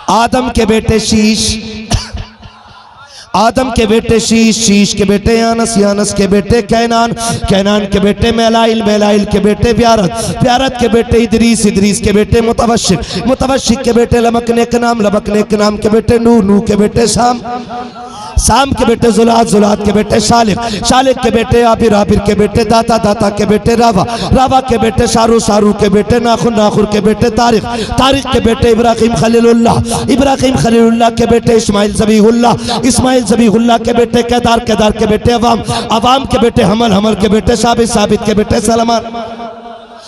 आदम के बेटे शीश, आदम के बेटे शीश, शीश के बेटे यानस, यानस के बेटे कैनान, कैनान के बेटे मेलाइल, मेलाइल के बेटे व्यारत, व्यारत के बेटे इदरीस, इदरीस के बेटे मुतवशिक, मुतवशिक के बेटे लमकने के नाम, लमकने के नाम के बेटे नूह, नूह के बेटे शाम, शाम के बेटे जुलात, जुलात के बेटे शालिक, शालिक के बेटे आबिर, आबिर के बेटे दाता, दाता के बेटे रावा, रावा के बेटे शारू, शारू के बेटे नाखुर, नाखुर के बेटे तारिक, तारिक के बेटे इब्राहिम खलीलुल्लाह, इब्राहिम खलीलुल्लाह के बेटे इस्माइल ज़बीहुल्लाह, इस्माइल ज़बीहुल्लाह के बेटे केदार, केदार के बेटे अवाम, अवाम के बेटे हमल, हमल के बेटे साबित, साबित के बेटे सलमान,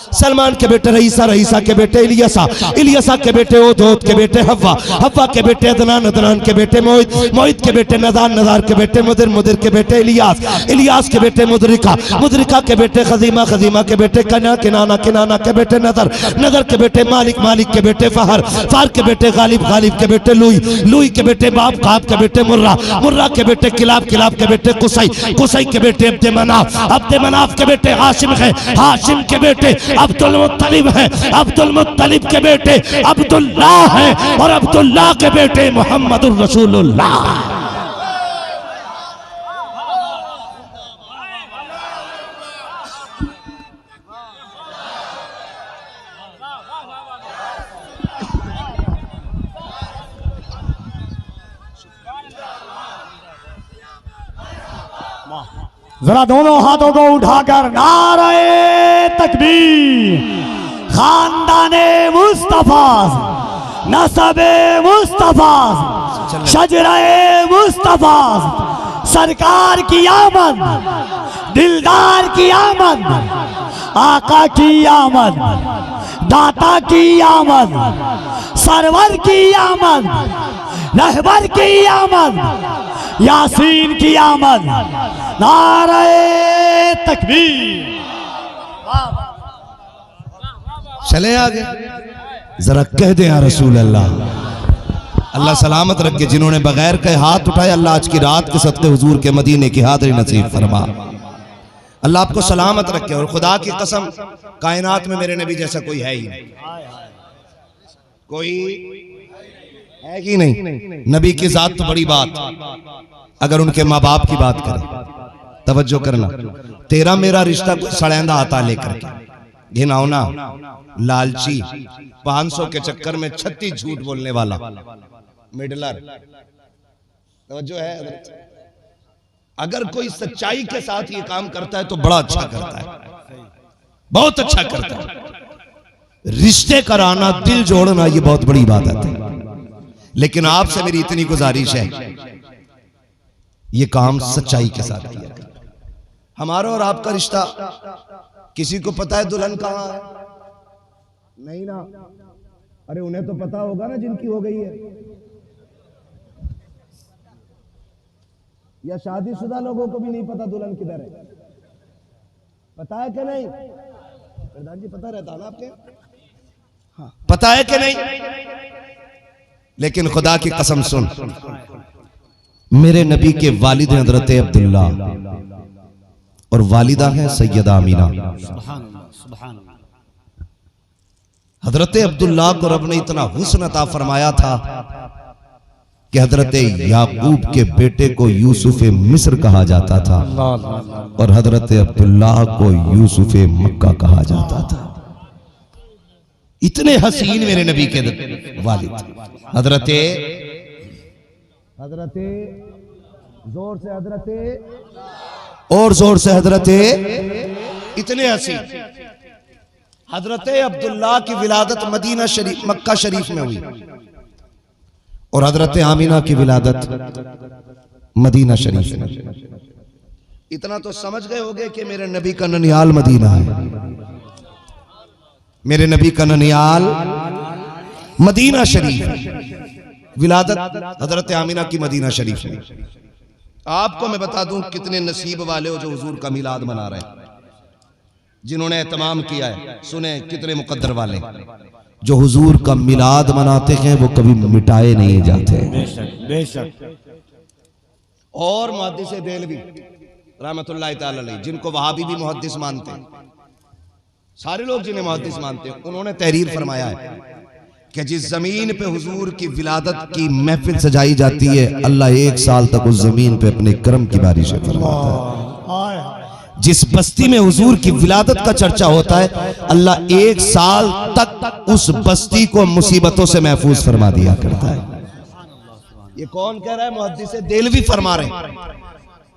सलमान के बेटे रईसा, रईसा के बेटे इलियसा, इलियसा के बेटे ओद, ओद के बेटे हव्वा, हव्वा के बेटे अदनान, अदनान के बेटे मोहित, मोहित के बेटे नदान, नदार के बेटे मुदिर, मुदिर के बेटे इलियास, इलियास के बेटे मुदरिका, मुदरिका के बेटे खजीमा, खजीमा के बेटे कना, किनाना, किनाना के बेटे नदर, नदर के बेटे मालिक, मालिक के बेटे फहर, फहर के बेटे गालिब, गालिब के बेटे लुई, लुई के बेटे बाप, काब के बेटे मुर्रा, मुर्रा के बेटे किलाब, किलाब के बेटे कुसई, कुसई के बेटे अब्दे मनाफ, अब्दे मनाफ के बेटे हाशिम है, हाशिम के बेटे अब्दुल मुत्तलिब है, अब्दुल मुत्तलिब के बेटे अब्दुल्लाह है, और अब्दुल्लाह के बेटे मोहम्मदुर रसूलुल्लाह। जरा दोनों हाथों को उठाकर नारे तकबीर, खानदाने मुस्तफा, नसबे मुस्तफा, शजराए मुस्तफा, सरकार की आमद, दिलदार की आमद, आका की आमद, दाता की आमद, सरवर की आमद, रहबर की आमद, यासीन की आमद, नारे तकबीर। चले आगे, जरा कह दे या रसूल अल्लाह। अल्लाह सलामत रखे जिन्होंने बगैर कहे हाथ उठाए, अल्लाह आज की रात के सदके हुजूर के मदीने की हाज़िरी नसीब फरमा। अल्लाह आपको सलामत रखे, और खुदा की कसम कायनात में मेरे नबी जैसा कोई है ही नहीं, कोई है कि नहीं। नबी की जात तो बड़ी बात, अगर उनके माँ बाप की बात करें, तवज्जो करना, तेरा मेरा रिश्ता सड़ेंदा आता लेकर के, घिनौना, लालची, 500 के चक्कर में 36 झूठ बोलने वाला, मिडलर, तवज्जो है। अगर कोई सच्चाई के साथ ये काम करता है तो बड़ा अच्छा करता है, बहुत अच्छा करता है। रिश्ते कराना, दिल जोड़ना, ये बहुत बड़ी इबादत है। लेकिन आपसे मेरी इतनी गुजारिश है, ये काम सच्चाई के साथ किया। हमारा और आपका रिश्ता, किसी को पता है दुल्हन कहाँ है? नहीं ना। अरे उन्हें तो पता होगा ना जिनकी हो गई है, या शादीशुदा लोगों को भी नहीं पता दुल्हन किधर है? पता है कि नहीं? प्रधान जी पता रहता ना आपके? हाँ, पता है कि नहीं? लेकिन खुदा की कसम सुन, मेरे नबी के वालिद हैं हजरत अब्दुल्ला, और वालिदा हैं सैयदा अमीना। हजरत अब्दुल्ला को रब ने इतना हुस्न अता फरमाया था कि हजरत याकूब के बेटे को यूसुफ मिस्र कहा जाता था, और हजरत अब्दुल्ला को यूसुफ मक्का कहा जाता था। इतने हसीन मेरे नबी के वालिद, हजरत जोर से हजरत, और जोर से हजरत, इतने हसीन। हजरत अब्दुल्ला की विलादत मदीना शरीफ, मक्का शरीफ में हुई, और हजरत आमीना की विलादत मदीना शरीफ में। इतना तो समझ गए होंगे कि मेरे नबी का ननियाल मदीना है, मेरे नबी का ननियाल मदीना शरीफ, विलादत हजरत आमीना की मदीना शरीफ में। आपको मैं बता दूं कितने नसीब वाले हो जो हुजूर का मिलाद मना रहे हैं, जिन्होंने एहतमाम किया है। सुने कितने मुकद्दर वाले जो हुजूर का मिलाद मनाते हैं, वो कभी मिटाए नहीं जाते। बेशक बेशक। और मुहद्दिस देलवी रहमतुल्लाह तआला अलैह, जिनको वहाबी भी मुहद्दिस मानते हैं, सारे लोग जिन्हें मुहद्दिस मानते हैं, उन्होंने तहरीर फरमाया है कि जिस जमीन पे हुजूर की विलादत की महफिल सजाई जाती है, अल्लाह 1 साल तक उस जमीन पे अपने करम की बारिश फरमाता है। जिस बस्ती में हुजूर की विलादत का चर्चा होता है, अल्लाह 1 साल तक उस बस्ती को मुसीबतों से महफूज फरमा दिया करता है। ये कौन कह रहा है? मुहद्दिस देलवी फरमा रहे हैं,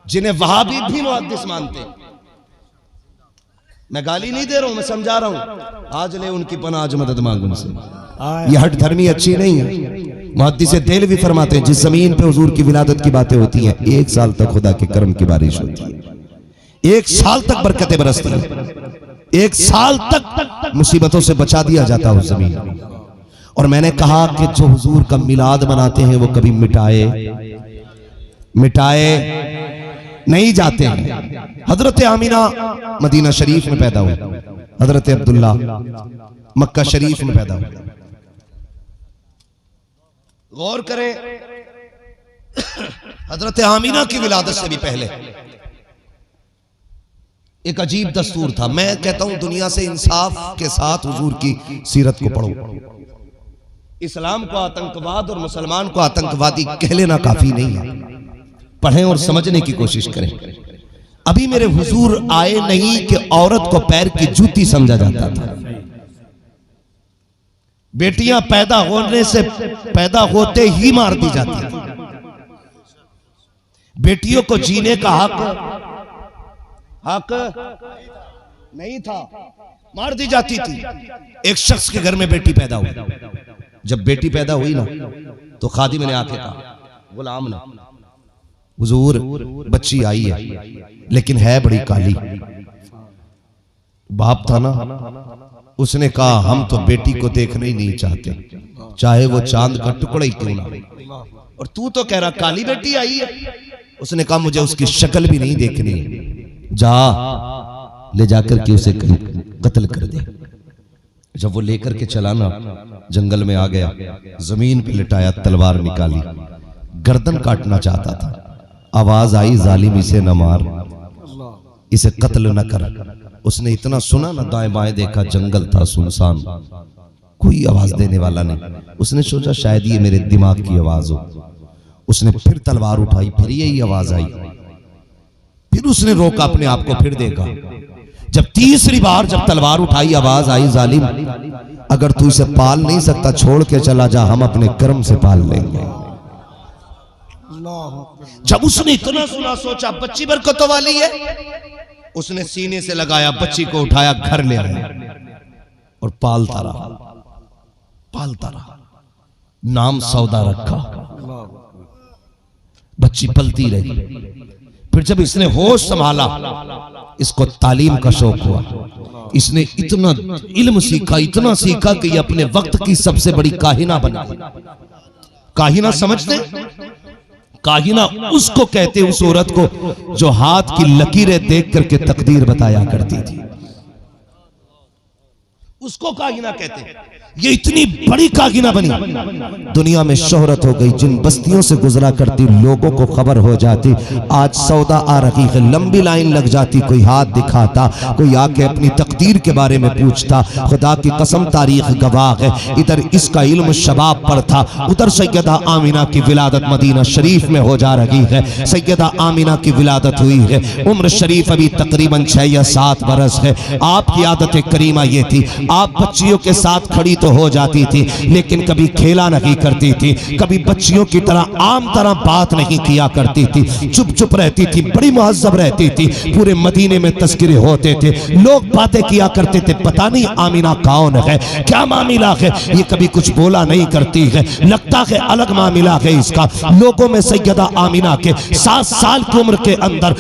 जिन्हें वहाबी भी मुहद्दिस मानते हैं। मैं गाली नहीं दे रहा हूं, मैं समझा रहा हूं। आज ले उनकी पनाह, आज मदद मांग उनसे। ये हट धर्मी अच्छी नहीं है। मुहद्दिस देलवी फरमाते हैं, जिस जमीन पे हुजूर की विलादत की बातें होती हैं, 1 साल तक खुदा के करम की बारिश होती है, 1 साल तक बरकतें बरसती हैं, 1 साल तक मुसीबतों से बचा दिया जाता है उस जमीन। और मैंने कहा कि जो हुजूर का मिलाद मनाते हैं वो कभी मिटाए नहीं जाते हैं। हजरत आमीना मदीना शरीफ में पैदा हुए, हजरत अब्दुल्ला मक्का शरीफ में पैदा हुए। गौर करें, हजरत आमीना की विलादत से भी पहले एक अजीब दस्तूर था। मैं कहता हूं दुनिया से इंसाफ के साथ हुजूर की सीरत को पढ़ो। इस्लाम को आतंकवाद और मुसलमान को आतंकवादी कह लेना काफी नहीं है, पढ़ें और समझने की कोशिश करें। अभी मेरे हुजूर आए नहीं कि औरत को पैर की जूती समझा जाता था। बेटियां पैदा होते ही मार दी जाती थी। बेटियों को जीने का हक नहीं था, मार दी जाती थी। एक शख्स के घर में बेटी पैदा हुई। जब बेटी पैदा हुई ना, तो खादिम ने आके कहा, गुलाम ने, हुजूर बच्ची आई है लेकिन है बड़ी काली। बाप था ना, उसने कहा हम तो बेटी को देखना ही नहीं चाहते, चाहे वो चांद का टुकड़ा ही क्यों ना। और तू तो कह रहा काली बेटी आई है। उसने कहा मुझे उसकी शक्ल भी नहीं देखनी है, जा ले जाकर के उसे कत्ल कर दे। जब वो लेकर के चला ना, जंगल में आ गया, जमीन पे लिटाया, तलवार निकाली, गर्दन काटना चाहता था। आवाज आई, जालिम इसे न मार, इसे कत्ल न कर। उसने इतना सुना ना, दाएं बाएं देखा, जंगल था सुनसान, कोई आवाज देने वाला नहीं। उसने सोचा शायद ये मेरे दिमाग की आवाज हो। उसने फिर तलवार उठाई, फिर यही आवाज आई। फिर उसने रोका अपने आप को, फिर देखा। जब तीसरी बार जब तलवार उठाई, आवाज आई, जालिम अगर तू इसे पाल नहीं सकता छोड़ के चला जा, हम अपने कर्म से पाल लेंगे। जब उसने इतना सुना, सोचा बच्ची बरकतों वाली है। उसने सीने से लगाया, बच्ची को उठाया, घर ले आया और पालता रहा। नाम सौदा रखा। बच्ची पलती रही। फिर जब इसने होश संभाला, इसको तालीम का शौक हुआ। इसने इतना इल्म सीखा, इतना सीखा कि ये अपने वक्त की सबसे बड़ी काहिना बन गई। काहिना समझते? काहिना उसको कहते, उस औरत को जो हाथ की लकीरें देख करके तकदीर बताया करती थी, उसको काहिना कहते हैं। ये इतनी बड़ी कागिना बनी, दुनिया में शोहरत हो गई। जिन बस्तियों से गुजरा करती लोगों को खबर हो जाती, आज सौदा आ रही है, लंबी लाइन लग जाती, कोई हाथ दिखाता, कोई आके अपनी तकदीर के बारे में पूछता। खुदा की कसम तारीख गवाह है, इधर इसका इल्म शबाब पर था, उधर सैयदा आमीना की विलादत मदीना शरीफ में हो जा रही है। सैयदा आमीना की विलादत हुई है, उम्र शरीफ अभी तकरीबन 6 या 7 बरस है। आपकी आदत करीमा ये थी, आप बच्चियों के साथ खड़ी तो हो जाती थी, लेकिन कभी खेला नहीं करती थी, कभी बच्चियों की तरह आम तरह बात नहीं किया करती थी, चुप चुप रहती थी, बड़ी मुहज्जब रहती थी। पूरे मदीने में तस्करे होते थे, लोग बातें किया करते थे, पता नहीं आमीना कौन है, क्या मामला है, ये कभी कुछ बोला नहीं करती है, लगता है अलग मामला है इसका। लोगों में सैयदा आमीना के 7 साल की उम्र के अंदर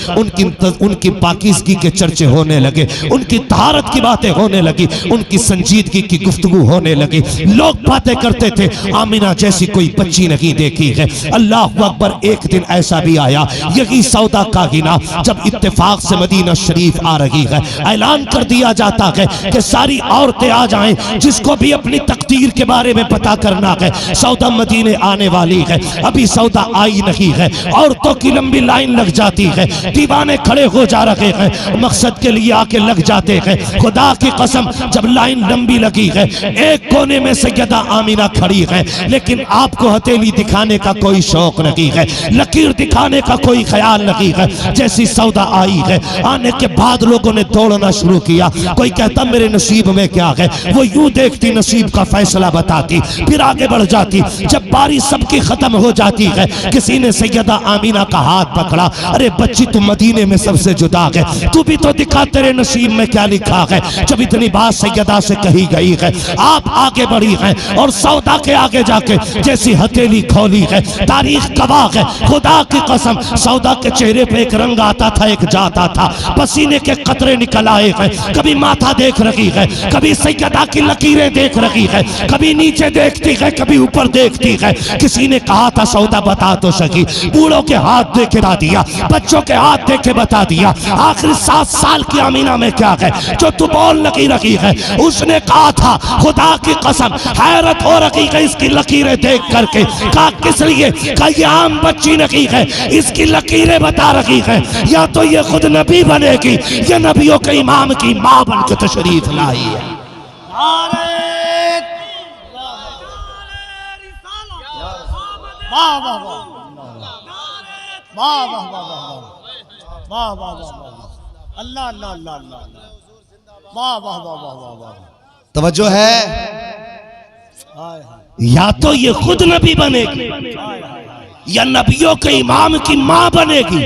उनकी पाकीज़गी के चर्चे होने लगे, उनकी तहारत की बातें होने लगी, उनकी संजीदगी की गुफ्तगू होने लगी। लोग बातें करते थे, आमीना जैसी कोई बच्ची नहीं देखी है। अल्लाह अकबर। एक दिन ऐसा भी आया, यही सौदा कागिना जब इत्तेफाक से मदीना शरीफ आ रही है, ऐलान कर दिया जाता है कि सारी औरतें आ जाएं, जिसको भी अपनी तकदीर के बारे में पता करना है, सौदा मदीने आने वाली है। अभी सौदा आई नहीं है, औरतों की लंबी लाइन लग जाती है, दीवाने खड़े हो जा रहे हैं, मकसद के लिए आके लग जाते हैं। खुदा की कसम, जब लाइन लाइन लंबी लगी है, एक कोने में सैयदा आमीना खड़ी है, लेकिन आपको हथेली दिखाने का कोई शौक नहीं है, लकीर दिखाने का कोई ख्याल नहीं है। जैसी सौदा आई है, आने के बाद लोगों ने दौड़ना शुरू किया। कोई कहता मेरे नसीब में क्या है, वो यूं देखती, नसीब का फैसला बताती, फिर आगे बढ़ जाती। जब बारी सबकी खत्म हो जाती है, किसी ने सैयदा आमीना का हाथ पकड़ा। अरे बच्ची, तू मदीने में सबसे जुदा है, तू भी तो दिखा तेरे नसीब में क्या लिखा है। जब इतनी बात सैयदा से कही गई है, आप आगे बढ़ी हैं और सौदा के आगे जाके जैसी हथेली खोली है, तारीख गवाह है, खुदा की कसम, सौदा के चेहरे पे एक रंग आता था, एक जाता था, पसीने के कतरे निकल आए हैं। कभी माथा देख रही है, कभी सैयदा की लकीरें देख रही है, कभी नीचे देखती है, कभी ऊपर देखती है। किसी ने कहा था सौदा बता तो सकी, बूढ़ों के हाथ देखे बता दिया, बच्चों के हाथ देखे बता दिया। आखिर 7 साल की आमीना में क्या है जो तू बोल लगी रही है। उसने कहा था खुदा की कसम, हैरत हो रही है इसकी लकीरें देख करके। कहा किस लिए? कहा ये आम बच्ची नहीं है, इसकी लकीरें बता रही है, या तो ये खुद नबी बनेगी या नबियों के इमाम की मां बन के तशरीफ लाई है। वाह वाह वाह वाह वाह वाह वाह वाह वाह वाह, अल्लाह अल्लाह अल्लाह अल्लाह, वाह वाह वाह वाह वाह वाह। तवज्जो है, या तो ये खुद नबी बनेगी या नबियों के इमाम की मां बनेगी।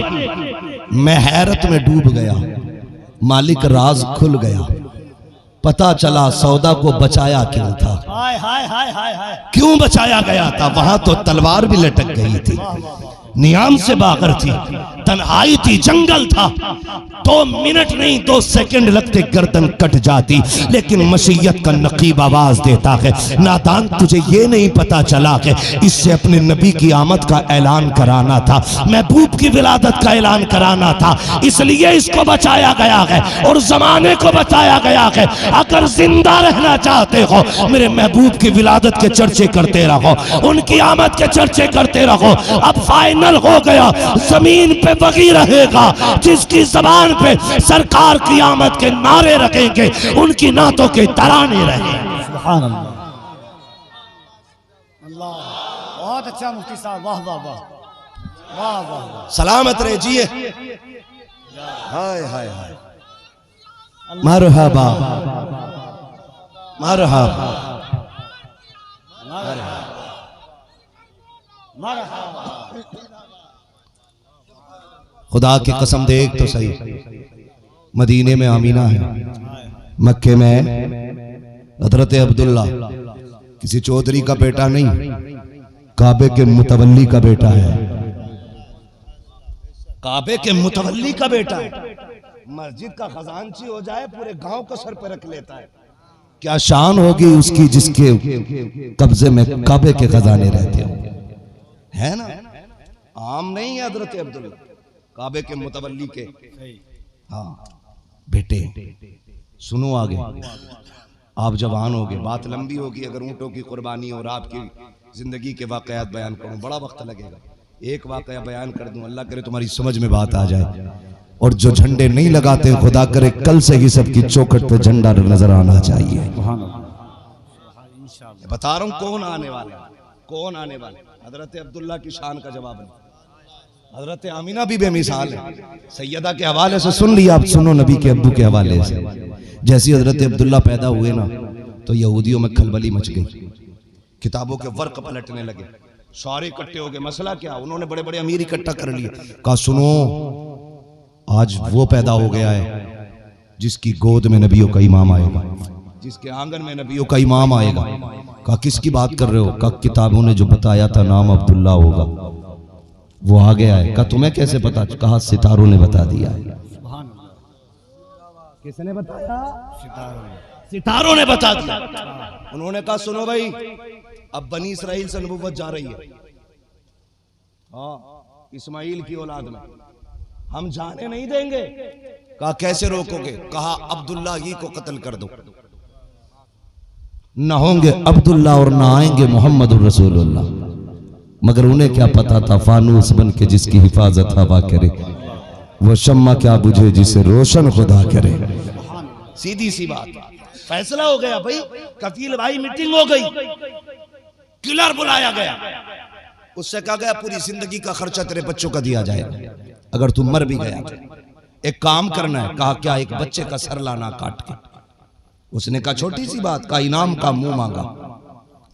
मैं हैरत में डूब गया, मालिक राज खुल गया, पता चला सौदा को बचाया क्यों था। हाय हाय हाय हाय हाय, क्यों बचाया गया था? वहां तो तलवार भी लटक गई थी, नियाम से बाहर थी, तन्हाई थी, जंगल था। 2 मिनट नहीं 2 सेकंड लगते गर्दन कट जाती, लेकिन मसीयत का नकीब आवाज देता है, नादान तुझे ये नहीं पता चला है इससे अपने नबी की आमद का ऐलान कराना था, महबूब की विलादत का ऐलान कराना था, इसलिए इसको बचाया गया है और जमाने को बचाया गया है। अगर जिंदा रहना चाहते हो, मेरे महबूब की विलादत के चर्चे करते रहो, उनकी आमद के चर्चे करते रहो। अब फाइनल हो गया, जमीन पे वही रहेगा जिसकी जबान पे सरकार की आमद के नारे रखेंगे, उनकी नातों के तराने रहेंगे। सुभान अल्लाह, अल्लाह, बहुत अच्छा मुफ्ती साहब, वाह वाह वाह वाह वाह वाह, सलामत रहिए। हाय हाय हाय, मरहबा मरहबा मरहबा। खुदा की कसम देख तो सही, मदीने में आमीना है, मक्के में हजरत अब्दुल्ला किसी चौधरी का बेटा नहीं, काबे के मुतवल्ली का बेटा है, काबे के मुतवल्ली का बेटा है। मस्जिद का खजानची हो जाए पूरे गांव को सर पे रख लेता है। क्या शान होगी उसकी जिसके कब्जे में काबे के खजाने रहते हो, है ना? आम नहीं है हजरत अब्दुल्ला, काबे के मुतवल्ली के। हाँ बेटे सुनो, आगे आप जवान होगे, बात लंबी होगी, अगर ऊंटों की कुर्बानी और आपकी जिंदगी के वाकयात बयान करूं बड़ा वक्त लगेगा। एक वाकया बयान कर दूं, अल्लाह करे तुम्हारी समझ में बात आ जाए। और जो झंडे नहीं लगाते, खुदा करे कल से ही सबकी चौखट पे झंडा नजर आना चाहिए। बता रहा हूं कौन आने वाला, कौन आने वाले। हजरत अब्दुल्ला की शान का जवाब नहीं, हजरत आमीना भी बेमिसाल है। सैयदा के हवाले से सुन लिया, आप सुनो नबी के अब्बू के हवाले से। जैसे हजरत अब्दुल्ला पैदा हुए ना, तो यहूदियों में खलबली मच गई, किताबों के वर्क पलटने लगे, सारे इकट्ठे हो गए। मसला क्या? उन्होंने बड़े बड़े अमीर इकट्ठा कर लिए, कहा सुनो आज वो पैदा हो गया है जिसकी गोद में नबियों का इमाम आएगा, जिसके आंगन में नबियों का इमाम आएगा। कहा किसकी बात कर रहे हो? कहा किताबों ने जो बताया था नाम अब्दुल्ला होगा, वो आ गया है। कहा तुम्हें कैसे पता? कहा सितारों ने बता दिया। किसने बताया? सितारों ने बता दिया। उन्होंने कहा सुनो भाई, अब बनी इसराइल से नबुव्वत जा रही है, हाँ इस्माइल की औलाद में, हम जाने नहीं देंगे। कहा कैसे रोकोगे? कहा अब्दुल्ला ही को कत्ल कर दो, ना होंगे अब्दुल्ला और ना आएंगे मोहम्मद रसूलुल्लाह। मगर उन्हें क्या पता था फानूस बन के जिसकी हिफाजत हवा करे, वो शम्मा क्या बुझे जिसे रोशन खुदा करे। सीधी सी बात। फैसला हो गया भाई, कफील भाई मीटिंग हो गई, किलर बुलाया गया, उससे कहा गया पूरी जिंदगी का खर्चा तेरे बच्चों का दिया जाएगा अगर तू मर भी गया तो। एक काम करना है, कहा क्या, एक बच्चे का सर लाना काट के। उसने कहा छोटी सी बात, का इनाम का मुंह मांगा।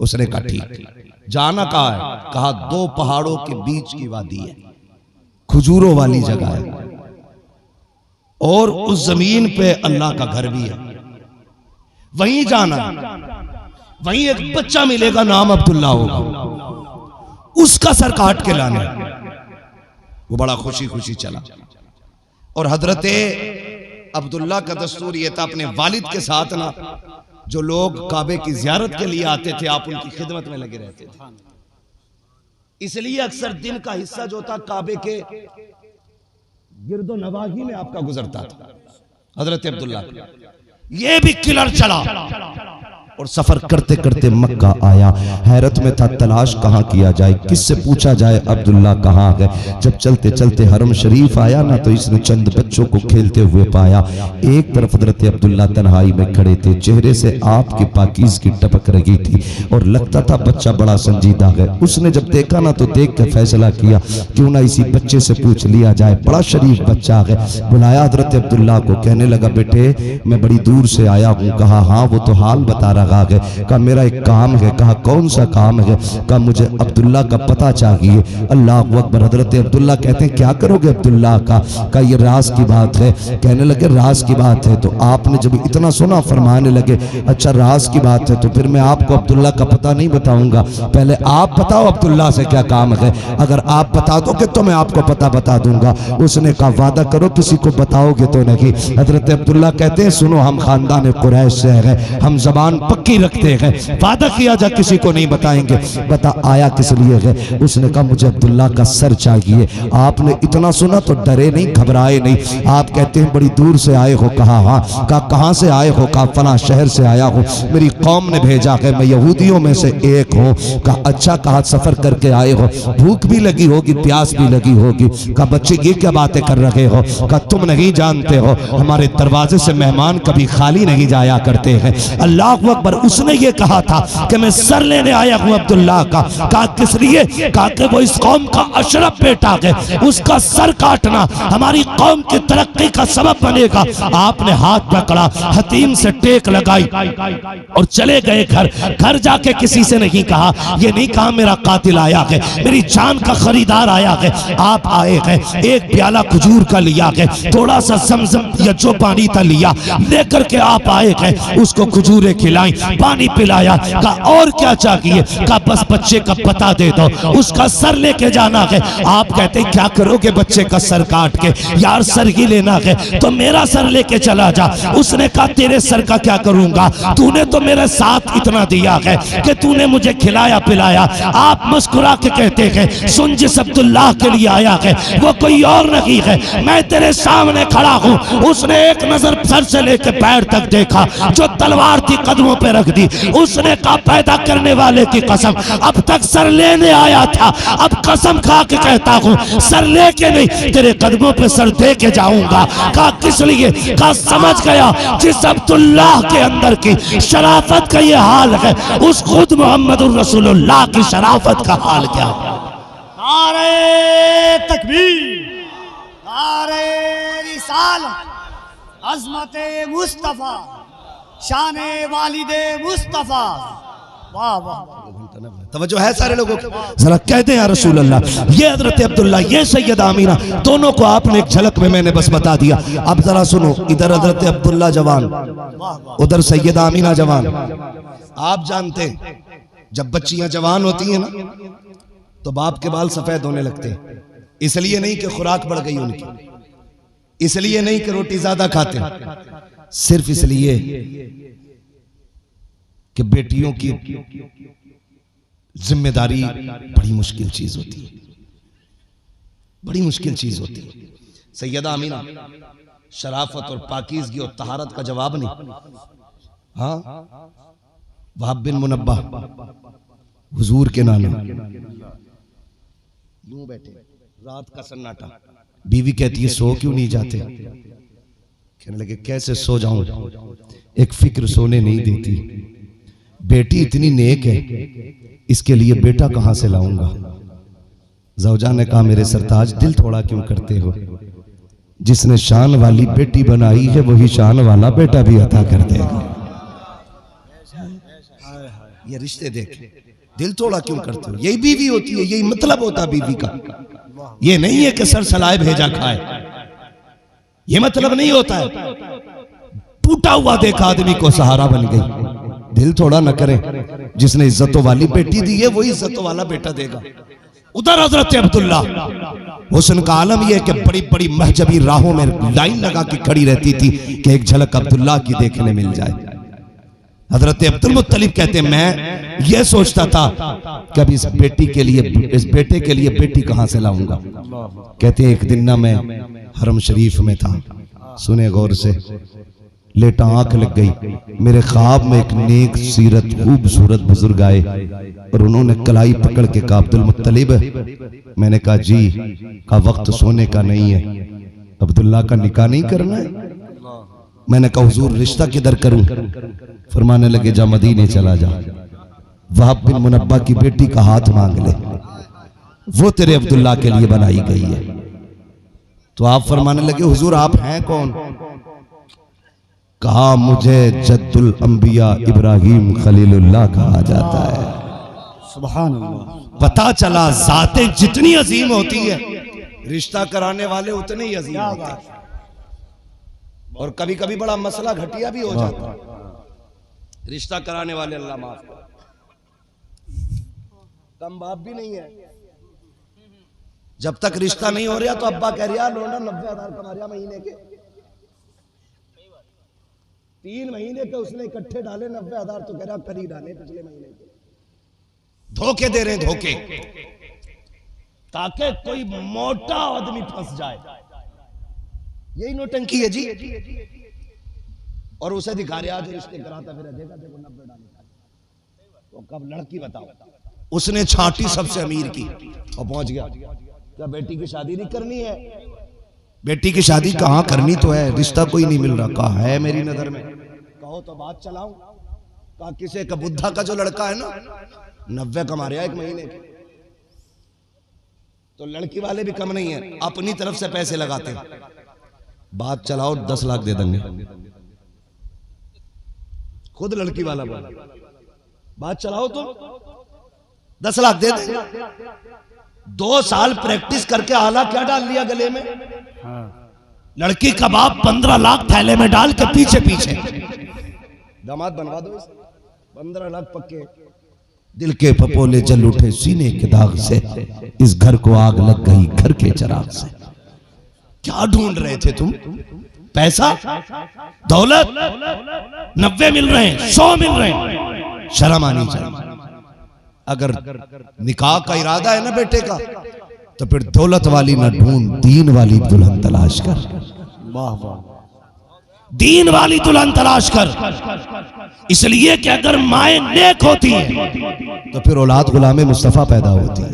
उसने कहा ठीक। जाना कहा है, कहा 2 पहाड़ों के बीच की वादी है, खजूरों वाली जगह है, और उस जमीन पे अल्लाह का घर भी है, वहीं जाना, वहीं एक बच्चा मिलेगा, नाम अब्दुल्ला होगा, उसका सर काट के लाना। वो बड़ा खुशी खुशी चला। और हजरत अब्दुल्ला का दस्तूर ये था, अपने वालिद के साथ ना जो लोग काबे की जियारत के लिए आते थे, आप उनकी खिदमत में लगे रहते थे। इसलिए अक्सर दिन का हिस्सा जो था काबे के गिरदो नवाही में आपका गुजरता था। हजरत अब्दुल्ला ये भी किलर चला और सफर करते करते मक्का आया। हैरत में था, तलाश कहां किया जाए, किससे पूछा जाए अब्दुल्ला कहां गए। जब चलते चलते हरम शरीफ आया ना, तो इसने चंद बच्चों को खेलते हुए पाया। एक तरफ हजरत अब्दुल्ला तन्हाई में खड़े थे, चेहरे से आपकी पाकीज़गी टपक रही थी और लगता था बच्चा बड़ा संजीदा है। उसने जब देखा ना, तो देख कर फैसला किया क्यों ना इसी बच्चे से पूछ लिया जाए, बड़ा शरीफ बच्चा है। बुलाया हजरत अब्दुल्ला को, कहने लगा बेटे मैं बड़ी दूर से आया हूँ। कहा हाँ, वो तो हाल बता रहा है। कहा मेरा एक काम है। कहा कौन सा काम है। कहा मुझे अब्दुल्ला का पता चाहिए। अल्लाह अकबर। हजरत अब्दुल्ला कहते हैं क्या करोगे अब्दुल्ला का। कहा ये राज की बात है। कहने लगे राज की बात है। तो आपने जब इतना सुना फरमाने लगे अच्छा राज की बात है, तो फिर मैं आपको अब्दुल्ला का पता नहीं बताऊंगा, पहले आप बताओ अब्दुल्ला से क्या काम है। अगर आप बता दोगे तो मैं आपको पता बता दूंगा। उसने कहा वादा करो किसी को बताओगे तो नहीं। हजरत अब्दुल्ला कहते हैं सुनो, हम खानदान कुरैश से हैं, हम जबान पक्की रखते हैं, वादा किया जा किसी को नहीं बताएंगे। बता आया किस लिए है। उसने कहा मुझे अब्दुल्ला का सर चाहिए। आपने इतना सुना तो डरे नहीं, घबराए नहीं। आप कहते हैं बड़ी दूर से आए हो। कहा हाँ। कहा कहां से आए हो। कहा फला शहर से आया हूं, मेरी कौम ने भेजा है, मैं यहूदियों में से एक हूं। कहा अच्छा, कहा सफर करके आए हो, भूख भी लगी होगी, प्यास भी लगी होगी। कहा बच्चे ये क्या बातें कर रहे हो। कहा तुम नहीं जानते हो, हमारे दरवाजे से मेहमान कभी खाली नहीं जाया करते हैं। अल्लाह अकबर। उसने ये कहा था कि मैं सर लेने आया हूं अब्दुल्ला का। कहा किस लिए। कहा कि वो इस कौम का अशरफ बेटा है, उसका सर काटना हमारी कौम की तरक्की का सबब बनेगा। आपने हाथ पकड़ा, हतीम से टेक लगाई और चले गए घर। घर जाके किसी से नहीं कहा, ये नहीं कहा मेरा कातिल आया है, मेरी जान का खरीदार आया है। आप आए हैं, एक प्याला खजूर का लिया है, थोड़ा सा समझम या जो पानी था लिया, लेकर के आप आए हैं, उसको खजूरें खिलाई, पानी पिलाया। कहा और क्या चाहिए। कहा बस बच्चे का पता दे दो, उसका सर लेके जाना है। आप कहते क्या करोगे बच्चे का सर काट के। यार सर ही लेना है तो मेरा सर लेके चला जा। उसने कहा तेरे सर का क्या करूंगा, तूने तो मेरे साथ इतना दिया है कि तूने मुझे खिलाया पिलाया। आप मुस्कुरा के कहते हैं सुन, जिस अब्दुल्लाह के लिए आया है वो कोई और नहीं है, मैं तेरे सामने खड़ा हूं। उसने एक नजर सर से लेके पैर तक देखा, जो तलवार थी कदमों पे रख दी। उसने कहा पैदा करने वाले की कसम, अब तक सर लेने आया था, अब कसम खा के कहता हूं सर लेके नहीं, तेरे कदमों पे सर दे के जाऊंगा। कहा किस लिए। कहा समझ गया जिस अब्दुल्लाह के अंदर की शराफत का ये हाल है, उस खुद मोहम्मदुर रसूलुल्लाह की शराफत का हाल क्या है। नारे तकबीर, नारे रिसालत, अज़मते मुस्तफा, शाने वालिदे मुस्तफा। वाह वाह। तवज्जो है सारे लोगों की। जरा कहते हैं रसूल अल्लाह। ये हजरत अब्दुल्ला, ये सैयदा आमीना, दोनों को आपने एक झलक में मैंने बस बता दिया। अब जरा सुनो, इधर हजरत अब्दुल्ला जवान, उधर सैयदा आमीना जवान। आप जानते हैं जब बच्चियां जवान होती हैं ना, तो बाप के बाल सफेद होने लगते हैं। इसलिए नहीं कि खुराक बढ़ गई उनकी, इसलिए नहीं कि रोटी ज्यादा खाते, सिर्फ इसलिए कि बेटियों की जिम्मेदारी बड़ी मुश्किल चीज होती है, बड़ी मुश्किल चीज होती है। सैयदा आमीना शराफत और पाकीज़गी और तहारत का जवाब नहीं। हाँ, वहाब बिन मुनब्बा हुजूर के नाना यूं बैठे, रात का सन्नाटा, बीवी कहती है सो क्यों नहीं जाते। कहने लगे कैसे सो जाऊं, एक फिक्र सोने नहीं देती। बेटी इतनी नेक है, इसके लिए बेटा कहां से लाऊंगा। ज़ौजा ने कहा मेरे सरताज दिल थोड़ा क्यों करते हो, जिसने शान वाली बेटी बनाई है वही शान वाला बेटा भी अता कर देगा। ये रिश्ते देख, दिल थोड़ा क्यों करते हो, यही बीवी होती है, यही मतलब होता बीवी का। ये नहीं है कि सर सलाए भेजा खाए, ये मतलब नहीं होता है। टूटा हुआ देखा आदमी को सहारा बन गई। दिल थोड़ा न करें, जिसने इज्जतों वाली बेटी दी है वही इज्जतों वाला बेटा देगा। उधर हजरत अब्दुल्ला, हुस्न का आलम यह कि बड़ी बड़ी महजबी राहों में लाइन लगा के खड़ी रहती थी कि एक झलक अब्दुल्ला की देखने मिल जाए। हजरत अब्दुल मुत्तलिब कहते हैं मैं ये सोचता था कि अब इस बेटी के लिए, इस बेटे के लिए बेटी कहां से लाऊंगा। कहते हैं एक दिन ना मैं हरम शरीफ में था, सुने गौर से, लेटा आंख लग गई, मेरे ख्वाब में एक नेक सीरत खूबसूरत बुजुर्ग आए और उन्होंने कलाई पकड़ के कहा अब्दुल मुत्तलिब। मैंने कहा जी। का वक्त सोने का नहीं है, अब्दुल्ला का निकाह नहीं करना है। मैंने कहा हुजूर रिश्ता किधर करूं। फरमाने लगे जा मदीने चला जा, वहाब बिन मुनब्बा की बेटी का हाथ मांग ले, वो तेरे अब्दुल्ला के लिए बनाई गई है। तो आप फरमाने लगे हुजूर आप हैं कौन। कहा मुझे जद्दुल अंबिया इब्राहिम खलीलुल्लाह कहा जाता है। सुभान अल्लाह। पता चला जातें जितनी अजीम होती है, रिश्ता कराने वाले उतने ही अजीम होते हैं। और कभी कभी बड़ा मसला घटिया भी हो जाता है। रिश्ता कराने वाले अल्लाह माफ करे, कम बाप भी नहीं है। जब तक रिश्ता नहीं हो रहा तो अब्बा कह रहा लोना 90,000 कमा रहा महीने के, 3 महीने के उसने इकट्ठे डाले 90,000, तो कह रहा करी डाले पिछले महीने के। धोखे दे रहे हैं, धोखे, ताकि कोई मोटा आदमी फंस जाए। यही नोटंकी है जी। और उसे दिखा रहे आज रिश्ते कराता फिर देखा देखो 90 डाले। तो कब लड़की बताओ, उसने छांटी सबसे अमीर की और पहुंच गया। क्या बेटी की शादी नहीं करनी है? बेटी की शादी कहां करनी तो है, रिश्ता कोई नहीं मिल रहा। कहा है मेरी नजर में, कहो तो बात चलाऊं। कहा किसे का बुद्धा का जो लड़का है ना 90 कमा रहा है एक महीने के, तो लड़की वाले भी कम नहीं है, अपनी तरफ से पैसे लगाते हैं। बात चलाओ 10 लाख दे देंगे, खुद लड़की वाला बोला बात चलाओ तो 10 लाख दे देंगे। 2 साल प्रैक्टिस करके आला क्या डाल लिया गले में। लड़की का बाप 15 लाख थैले में डाल के पीछे पीछे दामाद बनवा दो। 15 लाख पक्के। दिल के पपोले जल उठे सीने के दाग से, इस घर को आग लग गई घर के चिराग से। क्या ढूंढ रहे थे तुम? पैसा, दौलत, 90 मिल रहे हैं, 100 मिल रहे हैं, शर्म आनी चाहिए। अगर निकाह का इरादा है ना बेटे का, तो फिर दौलत वाली ना ढूंढ, दीन वाली दुल्हन तलाश कर। वाह वाह। दीन वाली दुल्हन तलाश कर, इसलिए कि अगर माए नेक होती है तो फिर औलाद गुलामे मुस्तफा पैदा होती है,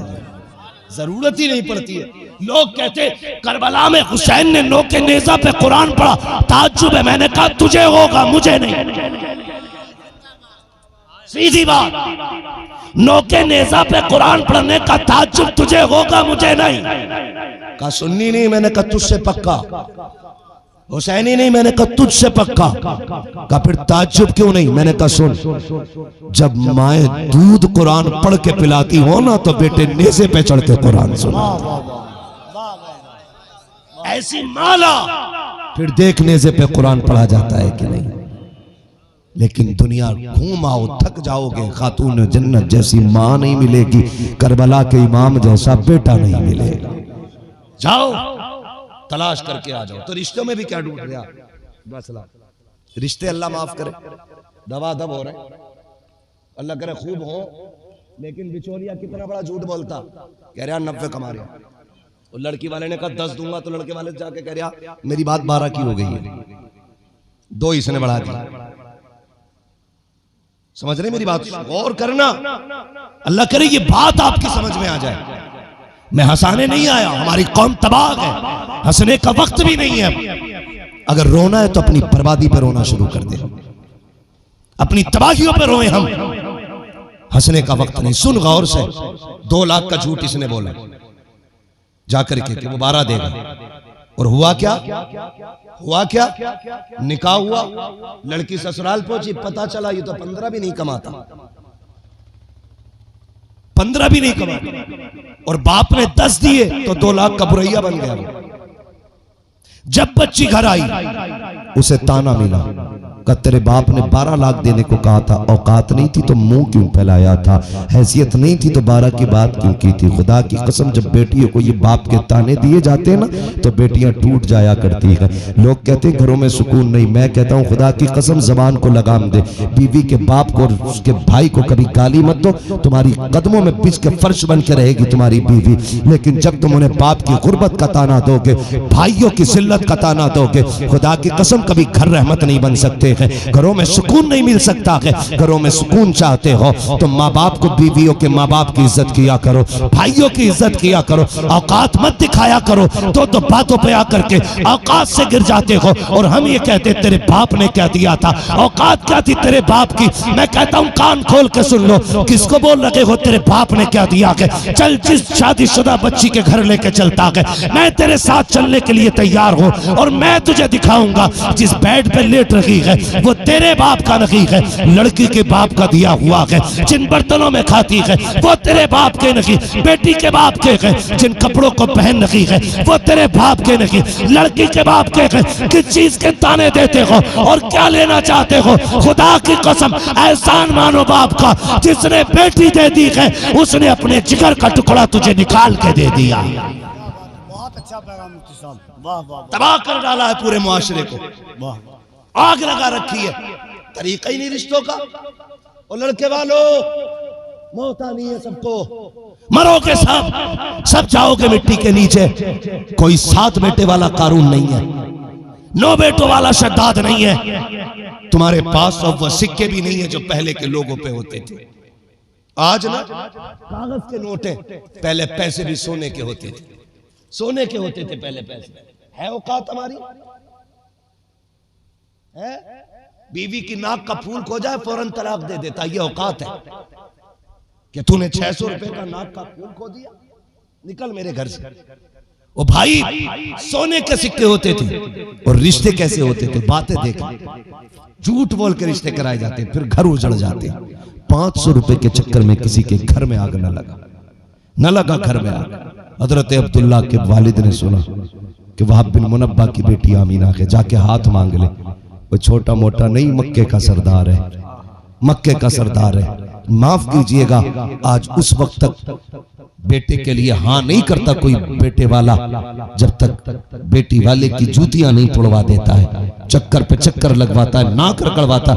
जरूरत ही नहीं पड़ती है। लोग कहते करबला में हुसैन ने नोके नेजा पे कुरान पढ़ा, ताज्जुब है। मैंने कहा तुझे होगा मुझे नहीं। सीधी बात, नोके नेजा पे कुरान पढ़ने का ताज्जुब तुझे होगा मुझे नहीं। कहा सुन्नी नहीं, मैंने कहा तुझसे पक्का। हुसैनी नहीं, मैंने कहा तुझसे पक्का। कहा फिर ताज्जुब क्यों नहीं? मैंने कहा सुन, जब माए दूध कुरान पढ़ के पिलाती हो ना, तो बेटे नेज़े पे चढ़ के कुरान सुना। ऐसी माला फिर देख नेज़े पे कुरान पढ़ा जाता है कि नहीं। लेकिन दुनिया घूम आओ थक जाओगे, खातून जन्नत जैसी माँ नहीं मिलेगी, करबला के इमाम जैसा बेटा नहीं मिलेगा। जाओ तलाश करके आ जाओ। तो रिश्तों में भी क्या ढूंढ रहे आप? रिश्ते अल्लाह माफ करे दबा दब हो रहे, अल्लाह करे खूब हो। लेकिन बिचौलिया कितना बड़ा झूठ बोलता, कह रहा 90 कमा रहा। और लड़की वाले ने कहा 10 दूंगा, तो लड़के वाले जाके कह रहा मेरी बात 12 की हो गई है, 2 इसने बढ़ा दी। समझ रहे मेरी बात? गौर करना, अल्लाह करे ये बात आपकी समझ में आ जाए। मैं हंसाने नहीं आया, हमारी कौम तबाह है, हंसने का वक्त भी नहीं है। अगर रोना है तो अपनी बर्बादी पर रोना शुरू कर दे, अपनी तबाहियों पर रोए हम, हंसने का वक्त नहीं। सुन गौर से, 2 लाख का झूठ इसने बोला जाकर के कि वो 12 देगा, और हुआ क्या? हुआ क्या? निकाह हुआ, लड़की ससुराल पहुंची, पता चला ये तो 15 भी नहीं कमाता, 15 भी नहीं कमाता, और बाप ने 10 दिए तो 2 लाख का बुरैया बन गया। जब बच्ची घर आई उसे ताना मिला, का तेरे बाप ने 12 लाख देने को कहा था, औकात नहीं थी तो मुंह क्यों फैलाया था, हैसियत नहीं थी तो 12 की बात क्यों की थी। खुदा की कसम, जब बेटियों को ये बाप के ताने दिए जाते हैं ना तो बेटियां टूट जाया करती है। लोग कहते हैं घरों में सुकून नहीं, मैं कहता हूँ खुदा की कसम जबान को लगाम दे, बीवी के बाप को और उसके भाई को कभी गाली मत दो, तुम्हारी कदमों में बिछ के फर्श बन के रहेगी तुम्हारी बीवी। लेकिन जब तुम उन्हें बाप की गुर्बत का ताना दोगे, भाइयों की जिल्लत का ताना दोगे, खुदा की कसम कभी घर रहमत नहीं बन सकते हैं, घरों में सुकून नहीं मिल सकता है। घरों में सुकून चाहते हो तो माँ बाप को, बीवियों के माँ बाप की इज्जत किया करो, भाइयों की इज्जत किया करो, औकात मत दिखाया करो। तो बातों पे आकर के औकात से गिर जाते हो, और हम ये कहते तेरे बाप ने क्या दिया था, औकात क्या थी तेरे बाप की। मैं कहता हूँ कान खोल के सुन लो, किसको बोल रहे हो तेरे बाप ने क्या दिया है। चल, जिस शादीशुदा बच्ची के घर लेके चलता है, मैं तेरे साथ चलने के लिए तैयार हूँ, और मैं तुझे दिखाऊंगा जिस बेड पे लेट रही है वो तेरे बाप का नहीं है, लड़की के बाप का दिया हुआ है। जिन बर्तनों में खाती है वो तेरे बाप के नहीं, बेटी के बाप के है। जिन कपड़ों को पहन रही है वो तेरे बाप के नहीं, लड़की के बाप के है। किस चीज के ताने देते हो और क्या लेना चाहते हो? खुदा की कसम, एहसान मानो बाप का, जिसने बेटी दे दी है उसने अपने जिगर का टुकड़ा तुझे निकाल के दे दिया। बहुत अच्छा पैगाम मुफ्ती साहब, वाह वाह, तबाह कर डाला है पूरे मुआशरे को, वाह, आग लगा रखी है। तरीका ही नहीं रिश्तों का। और लड़के वालों, मौत आनी है सबको, मरोगे सब जाओगे मिट्टी के नीचे। कोई 7 बेटे वाला कारून नहीं है, 9 बेटों वाला शद्दाद नहीं है। तुम्हारे पास अब वो सिक्के भी नहीं है जो पहले के लोगों पे होते थे। आज ना कागज के नोट है, पहले पैसे भी सोने के होते थे, सोने के होते थे पहले पैसे। है औकात हमारी? है? बीवी की नाक का फूल खो जाए फौरन तलाक दे देता, ये औकात है कि तूने 600 रुपए का नाक का फूल खो दिया, निकल मेरे घर से। ओ भाई, सोने के सिक्के होते थे, और रिश्ते कैसे होते थे बातें देख, झूठ बोल के रिश्ते कराए जाते, फिर घर उजड़ जाते। 500 रुपए के चक्कर में किसी के घर में आग न लगा घर में आग। हजरत अब्दुल्ला के वालिद ने सुना कि वहाब बिन मुनब्बा की बेटी आमीना के जाके हाथ मांग ले, वो छोटा मोटा नहीं, मक्के का सरदार है, मक्के का सरदार है। माफ कीजिएगा, आज उस वक्त तक बेटे के लिए हाँ नहीं करता कोई बेटे वाला जब तक बेटी वाले की जूतियां नहीं तोड़वा देता है, चक्कर पे चक्कर लगवाता है, नाक रगड़वाता,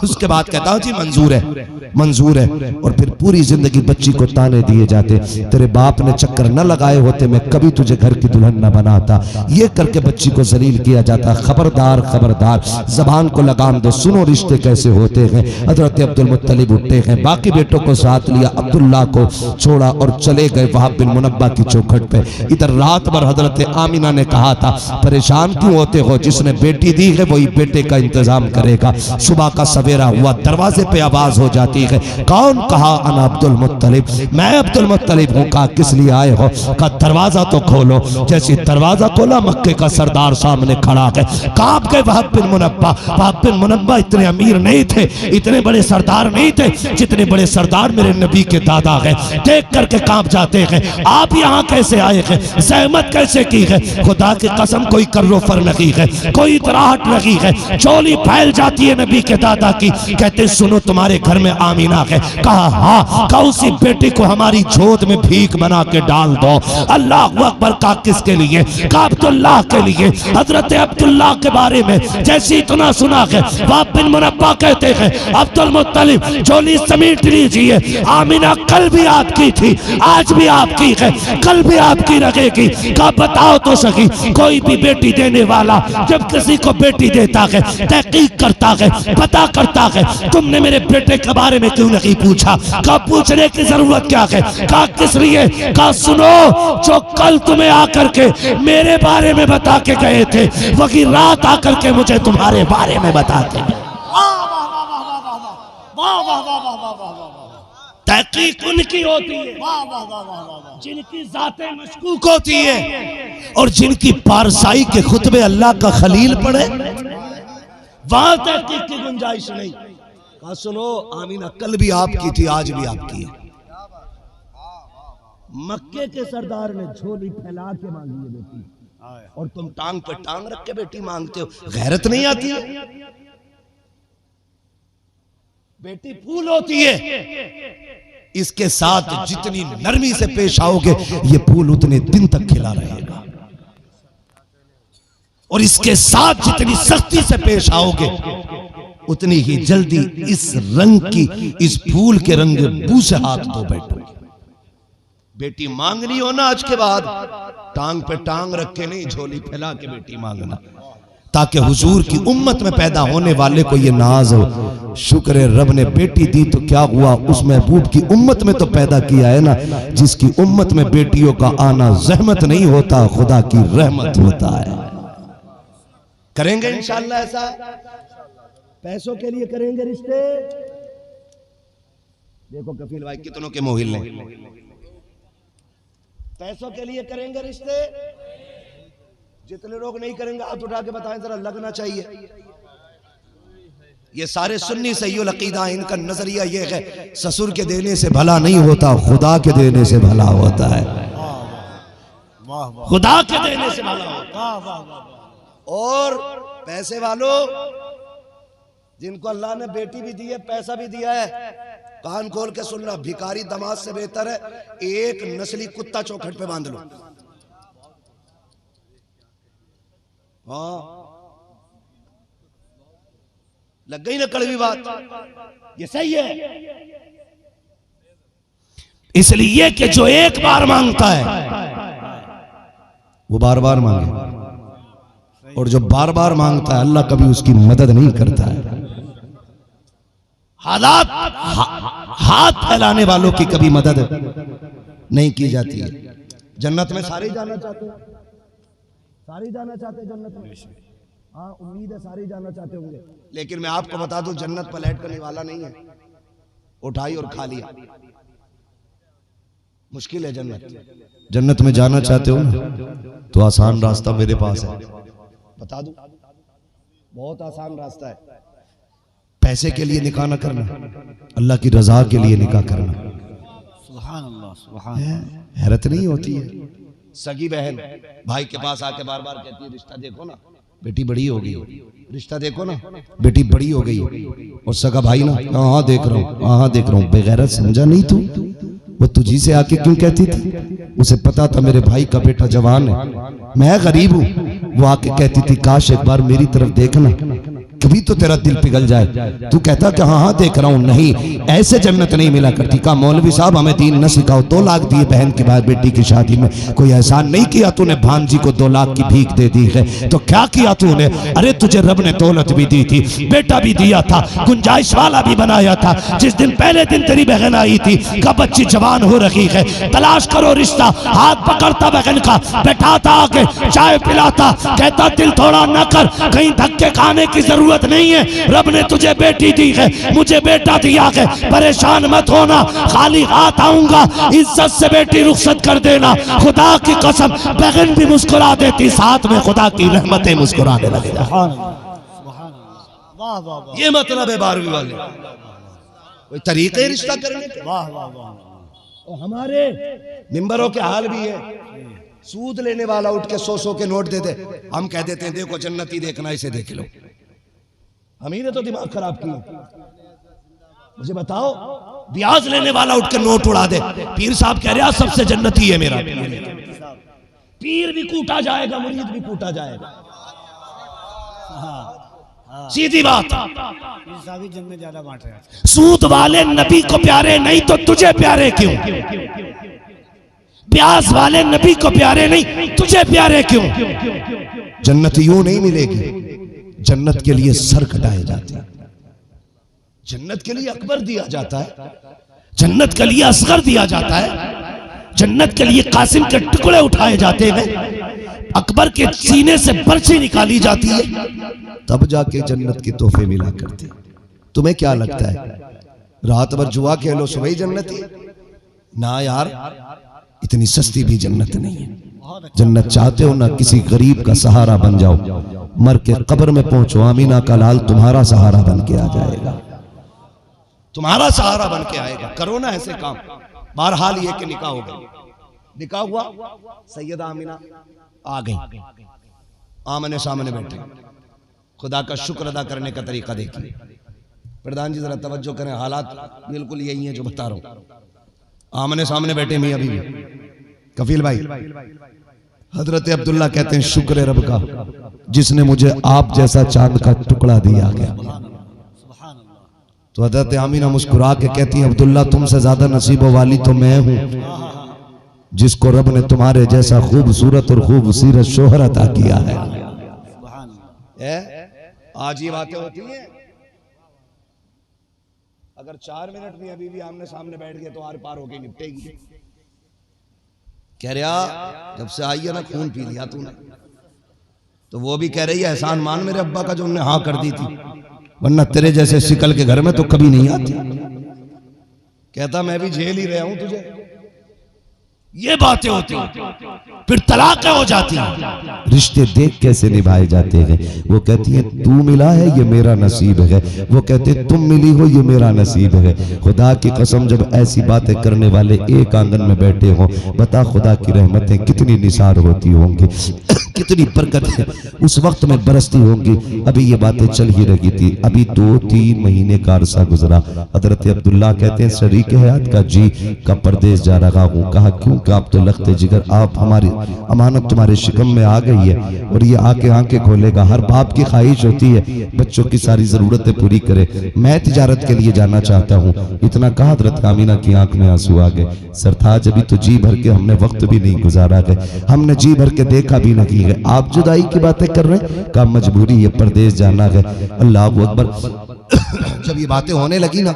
उसके बाद कहता हूं जी मंजूर है, मंजूर है। और फिर पूरी जिंदगी बच्ची को ताने दिए जाते, तेरे बाप ने चक्कर न लगाए होते मैं कभी तुझे घर की दुल्हन न बनाता। ये करके बच्ची को जलील किया जाता। खबरदार खबरदार, जबान को लगाम दो, सुनो रिश्ते कैसे होते हैं। हजरत अब्दुल मुत्तलिब उठते हैं, बाकी बेटों को साथ लिया, अब्दुल्ला को छोड़ा और चले गए वहाब बिन मुनब्बा की चौखट पे। इधर रात भर हजरत आमिना ने कहा था परेशान क्यों होते हो, जिसने बेटी दी है वही बेटे का इंतजाम करेगा। सुबह का सवेरा हुआ, दरवाजे पे आवाज हो जाती है, कौन? कहा अना अब्दुल मुत्तलिब, मैं अब्दुल मुत्तलिब हूँ। कहा किस लिए आए हो? कहा दरवाजा तो खोलो। जैसे दरवाजा खोला, मक्के का सरदार सामने खड़ा है। कांप गए वहाब बिन मुनब्बा। वहाब बिन मुनब्बा इतने अमीर नहीं थे, इतने बड़े सरदार नहीं थे जितने बड़े सरदार मेरे नबी के दादा है। देख करके कांप जाते हैं, आप यहाँ कैसे आए हैं, सहमत कैसे की है? खुदा की कसम कोई कर्रो फर नहीं है, कोई इतराहट नहीं है। चोली फैल जाती है नबी के दादा की, कहते सुनो तुम्हारे घर में आमीना है। कहा हाँ। कहा उसी बेटी को हमारी झोद में भीख बना के डाल दो। अल्लाह अकबर। कहा किसके लिए? कहा अब्दुल्लाह के लिए। हजरत अब्दुल्लाह के बारे में जैसे इतना सुना है, वहाब बिन मुनब्बा कहते हैं अब्दुल मुत्तलिब झोली समेट लीजिए, आमीना कल भी आपकी थी, आज भी आपकी है, कल भी आपकी रहेगी। कहा बताओ तो सही, कोई भी बेटी देने वाला जब किसी को बेटी देता है, तहकीक करता है, पता करता है। तुमने मेरे बेटे के बारे में क्यों नहीं पूछा? कहा पूछने की जरूरत क्या है? कहा किस लिए? कहा सुनो, जो कल तुम्हें आकर के मेरे बारे में बता के गए थे, वही रात आकर के मुझे तुम्हारे बारे में बताते हैं। तहकीक उनकी होती है जिनकी जातें मशकूक होती है, और जिनकी पारसाई के खुतबे अल्लाह का खलील पढ़े, वहां तहकीक की गुंजाइश नहीं। कहा सुनो, आमीना कल भी आपकी थी, आज भी आपकी है। मक्के के सरदार ने झोली फैला के मांगी है बेटी, और तुम टांग पे टांग रख के बेटी मांगते हो। गैरत नहीं आती है? बेटी फूल होती है, इसके साथ जितनी नरमी से पेश आओगे, ये फूल उतने दिन तक खिला रहेगा, और इसके साथ जितनी सख्ती से पेश आओगे, उतनी ही जल्दी इस रंग की, इस फूल के रंग बू से हाथ धो बैठोगे। बेटी मांगनी हो ना, आज के बाद टांग पे टांग रख के नहीं, झोली फैला के बेटी मांगना, ताकि हुजूर की उम्मत में पैदा होने वाले को ये नाज हो, शुक्र है रब ने बेटी दी तो क्या हुआ, उस महबूब की उम्मत में तो पैदा किया है ना, जिसकी उम्मत में बेटियों का आना जहमत नहीं होता, खुदा की रहमत होता है। करेंगे इंशाअल्लाह ऐसा? पैसों के लिए करेंगे रिश्ते? देखो कफील भाई कितनों के मोहिल ने, पैसों के लिए करेंगे रिश्ते? जितने लोग नहीं करेंगे हाथ उठा के बताएं जरा, लगना चाहिए। ये सारे सुन्नी सहीउल अकीदा, इनका नजरिया ये है, ससुर के देने से भला नहीं होता, खुदा के देने से भला होता है। खुदा के देने से भला होता है। और पैसे वालों, जिनको अल्लाह ने बेटी भी दी है, पैसा भी दिया है, कान खोल के सुनना, भिखारी दामाद से बेहतर है एक नस्ली कुत्ता चौखट पे बांध लो। हाँ, लग गई ना कड़वी बात? ये सही है। इसलिए कि जो एक बार मांगता है वो बार बार मांगे, और जो बार बार मांगता है अल्लाह कभी उसकी मदद नहीं करता है। हाथ फैलाने वालों की कभी मदद नहीं की जाती है। जन्नत में सारे जाना चाहते हैं, सारे जाना चाहते हैं जन्नत में। हाँ, उम्मीद है सारे जाना चाहते होंगे, लेकिन मैं आपको बता दूं जन्नत पलट करने वाला नहीं है। उठाई और खा लिया, मुश्किल है जन्नत। जन्नत में जाना चाहते हो ना, तो आसान रास्ता मेरे पास है, बता दूं, बहुत आसान रास्ता है। पैसे के लिए निकाह न करना, अल्लाह की रजा के लिए निकाह करना। सुभान अल्लाह, सुभान अल्लाह। हैरत नहीं होती है? सगी बहन भाई के पास आके बार बार कहती है रिश्ता देखो ना, बेटी बड़ी हो गई, रिश्ता देखो ना, बेटी बड़ी हो गई। और सगा भाई ना, हाँ देख रहा हूँ, हाँ देख रहा हूँ। बेगैरत समझा नहीं तू? वो तुझी से आके क्यों कहती थी? उसे पता था मेरे भाई का बेटा जवान है, मैं गरीब हूँ। वो आके कहती थी काश एक बार मेरी तरफ देखना, कभी तो तेरा दिल पिघल जाए। तू कहता कि हाँ हाँ देख रहा हूँ। नहीं, ऐसे जन्नत नहीं मिला करती। कहा मौलवी साहब हमें दीन न सिखाओ, 2 लाख दिए बहन की बात बेटी की शादी में, कोई एहसान नहीं किया तूने? भांजी को 2 लाख की भीख दे दी है तो क्या किया तूने? अरे तुझे रब ने दौलत भी दी थी, बेटा भी दिया था, गुंजाइश वाला भी बनाया था। जिस दिन पहले दिन तेरी बहन आई थी, का बच्ची जवान हो रही है, तलाश करो रिश्ता। हाथ पकड़ता बहन का, बैठाता आके चाय पिलाता, कहता दिल थोड़ा न कर, कहीं धक्के खाने की जरूरत नहीं है, रब ने तुझे बेटी दी है, मुझे बेटा दिया है, परेशान मत होना, खाली हाथ आऊंगा, इज्जत से बेटी रुखसत कर देना। खुदा की कसम बहन भी मुस्कुरा देती, साथ में खुदा की रहमतें मुस्कुराने लगे। ये मतलब है 12वीं वाले कोई तरीके रिश्ता करने के। और हमारे मिंबरों के हाल भी है, सूद लेने वाला उठ के 100-100 के नोट दे दे, हम कह देते हैं देखो जन्नती देखना, इसे देख लो। हम ही ने तो दिमाग खराब किया। मुझे बताओ, ब्याज लेने वाला उठ के नोट उड़ा दे, पीर साहब कह रहे सबसे जन्नती है मेरा। पीर भी कूटा जाएगा, मुरीद भी कूटा जाएगा, सीधी बात। ज्यादा बांट रहे हैं। सूद वाले नबी को प्यारे नहीं तो तुझे प्यारे क्यों? ब्याज वाले नबी को प्यारे नहीं, तुझे प्यारे क्यों? जन्नत यूं नहीं मिलेगी, जन्नत के लिए सर कटाए जाते हैं, जन्नत के लिए अकबर दिया जाता है, जन्नत के लिए असगर दिया जाता है, जन्नत के लिए कासिम के टुकड़े उठाए जाते हैं, अकबर के सीने से बर्छी निकाली जाती है, तब जाके जन्नत के तोहफे मिला करते। तुम्हें क्या लगता है रात भर जुआ खेलो सुबह जन्नती? ना यार, इतनी सस्ती भी जन्नत नहीं है। जन्नत चाहते हो ना, किसी गरीब का सहारा बन जाओ, मर के कब्र में पहुंचो, आमीना का लाल तुम्हारा सहारा बन के आ जाएगा, तुम्हारा सहारा बन के आएगा। करो ना ऐसे काम। बहरहाल ये कि निकाह हो गया, निकाह हुआ, सैयदा आमीना आ गई, आमने सामने बैठे, खुदा का शुक्र अदा करने का तरीका देखिए। प्रधान जी जरा तवज्जो करें, हालात बिल्कुल यही है जो बता रहा हूं। आमने सामने बैठे मियां बीवी, कफील भाई, हजरत अब्दुल्ला कहते हैं शुक्र है रब का जिसने मुझे आप जैसा चांद का टुकड़ा दिया गया। तो हजरत आमीना मुस्कुरा के कहती हैं अब्दुल्ला तुमसे ज्यादा नसीबों वाली तो मैं हूं जिसको रब ने तुम्हारे जैसा खूबसूरत और खूबसूरत शोहर अता किया है। आज ये बातें होती हैं, अगर 4 मिनट भी अभी भी आमने सामने बैठ गए तो आर पार होके निपटेगी। कह रहा जब से आई है ना खून पी लिया तूने, तो वो भी कह रही है एहसान मान मेरे अब्बा का जो उन्हें हाँ कर दी थी, वरना तेरे जैसे शिकल के घर में तो कभी नहीं आती। कहता मैं भी झेल ही रहा हूं तुझे। ये बातें होती हैं, फिर तलाक़ें हो जाती हैं, रिश्ते देख कैसे निभाए जाते हैं। वो कहती है तू मिला है ये मेरा नसीब है, वो कहते तुम मिली हो ये मेरा नसीब है। खुदा की कसम जब ऐसी बातें करने वाले एक आंगन में बैठे हों, बता खुदा की रहमतें कितनी निसार होती होंगी, कितनी बरकतें उस वक्त में बरसती होंगी। अभी ये बातें चल ही रही थी, अभी 2-3 महीने का अरसा गुजरा। हजरत अब्दुल्ला कहते हैं शरीक हयात का जी का परदेश जा रहा हूँ। कहा क्यों? कि आप तो लखते जिगर, आप हमारी अमानत तुम्हारे शिकम में आ गई है और ये आके आंखें खोलेगा। हर बाप की ख्वाहिश होती है बच्चों की सारी जरूरतें पूरी करे। मैं तिजारत के लिए जाना चाहता हूँ। इतना कहा हजरत आमीना की आंख में आंसू आ गए। सरताज अभी तो जी भर के हमने वक्त भी नहीं गुजारा गए, हमने जी भर के देखा भी नहीं है, आप जुदाई की बातें कर रहे हैं। का मजबूरी ये परदेश जाना है। अल्लाह अकबर। जब ये बातें होने लगी ना,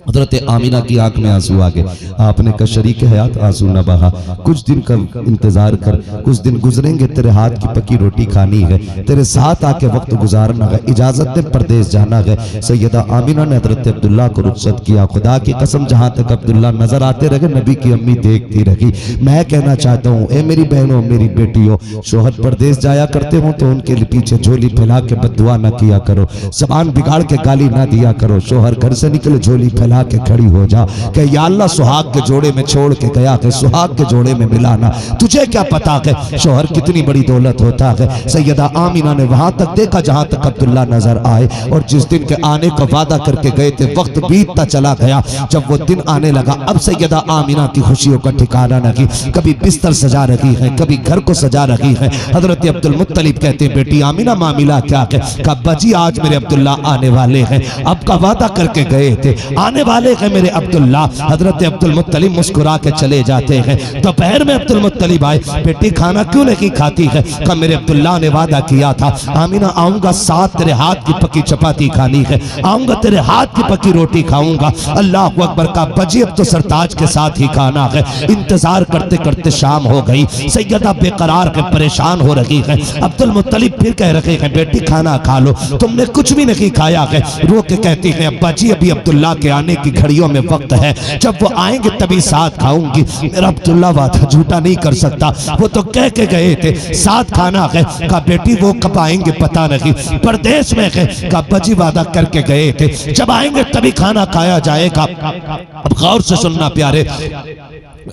हजरत आमीना की आंख में आंसू आ गए। आपने कहा शरीक हयात आंसू न बहा, कुछ दिन का इंतजार कर, कुछ दिन गुजरेंगे, तेरे हाथ की पकी रोटी खानी है, तेरे साथ आके वक्त गुजारना है, इजाजत दे परदेश जाना है। सैयदा आमीना ने हजरत अब्दुल्ला को रुखसत किया। खुदा की कसम जहां तक अब्दुल्ला नजर आते रहे नबी की अम्मी देखती रही। मैं कहना चाहता हूँ ए मेरी बहनों मेरी बेटियों, शोहर परदेश जाया करते हो तो उनके पीछे झोली फैला के बद्दुआ न किया करो, जबान बिगाड़ के गाली ना दिया करो। शोहर घर से निकले झोली फैला के खड़ी हो जा कि या अल्लाह सुहाग के जोड़े में छोड़ के गया है, सुहाग के जोड़े में मिलाना, तुझे क्या पता है शोहर कितनी बड़ी दौलत होता है। सैयदा आमीना ने वहां तक देखा जहां तक अब्दुल्ला नजर आए, और जिस दिन के आने का वादा करके गए थे वक्त बीतता चला गया। जब वो दिन आने लगा अब सैयदा आमीना की खुशियों का ठिकाना नहीं, कभी बिस्तर सजा रही है, कभी घर को सजा रही है। हजरत अब्दुल मुत्तलिब कहते हैं बेटी आमीना मामिला क्या है? कहा बजी आज मेरे अब्दुल्ला आने वाले हैं, अब का वादा करके गए थे, आने वाले हैं मेरे अब्दुल्ला। हजरत अब्दुल मुत्तलिब मुस्कुरा के चले जाते हैं। दोपहर में अब्दुल मुत्तलिब आए, बेटी खाना क्यों नहीं खाती है? कहा मेरे अब्दुल्ला ने वादा किया था आमीना आऊंगा साथ तेरे हाथ की पकी चपाती खानी है, आऊंगा तेरे हाथ की पकी रोटी खाऊंगा। अल्लाह अकबर। का बजी अब तो सरताज के साथ ही खाना है। इंतजार करते करते शाम हो गई। सैयदा बेकरार के परेशान हो रही है। अब्दुल मुत्तलिब फिर कह रहे हैं बेटी खाना खा लो, तुमने कुछ भी नहीं खाया है। रो के कहती है अब्बा जी अभी अब्दुल्ला के आने की घड़ियों में वक्त है, जब वो आएंगे तभी साथ खाऊंगी। मेरा अब्दुल्ला वादा झूठा नहीं कर सकता, वो तो कह के गए थे साथ खाना है। कहा बेटी वो कब आएंगे पता नहीं, परदेश में है। कहा बजी वादा करके गए थे जब आएंगे तभी खाना खाया जाएगा। अब गौर से सुनना प्यारे,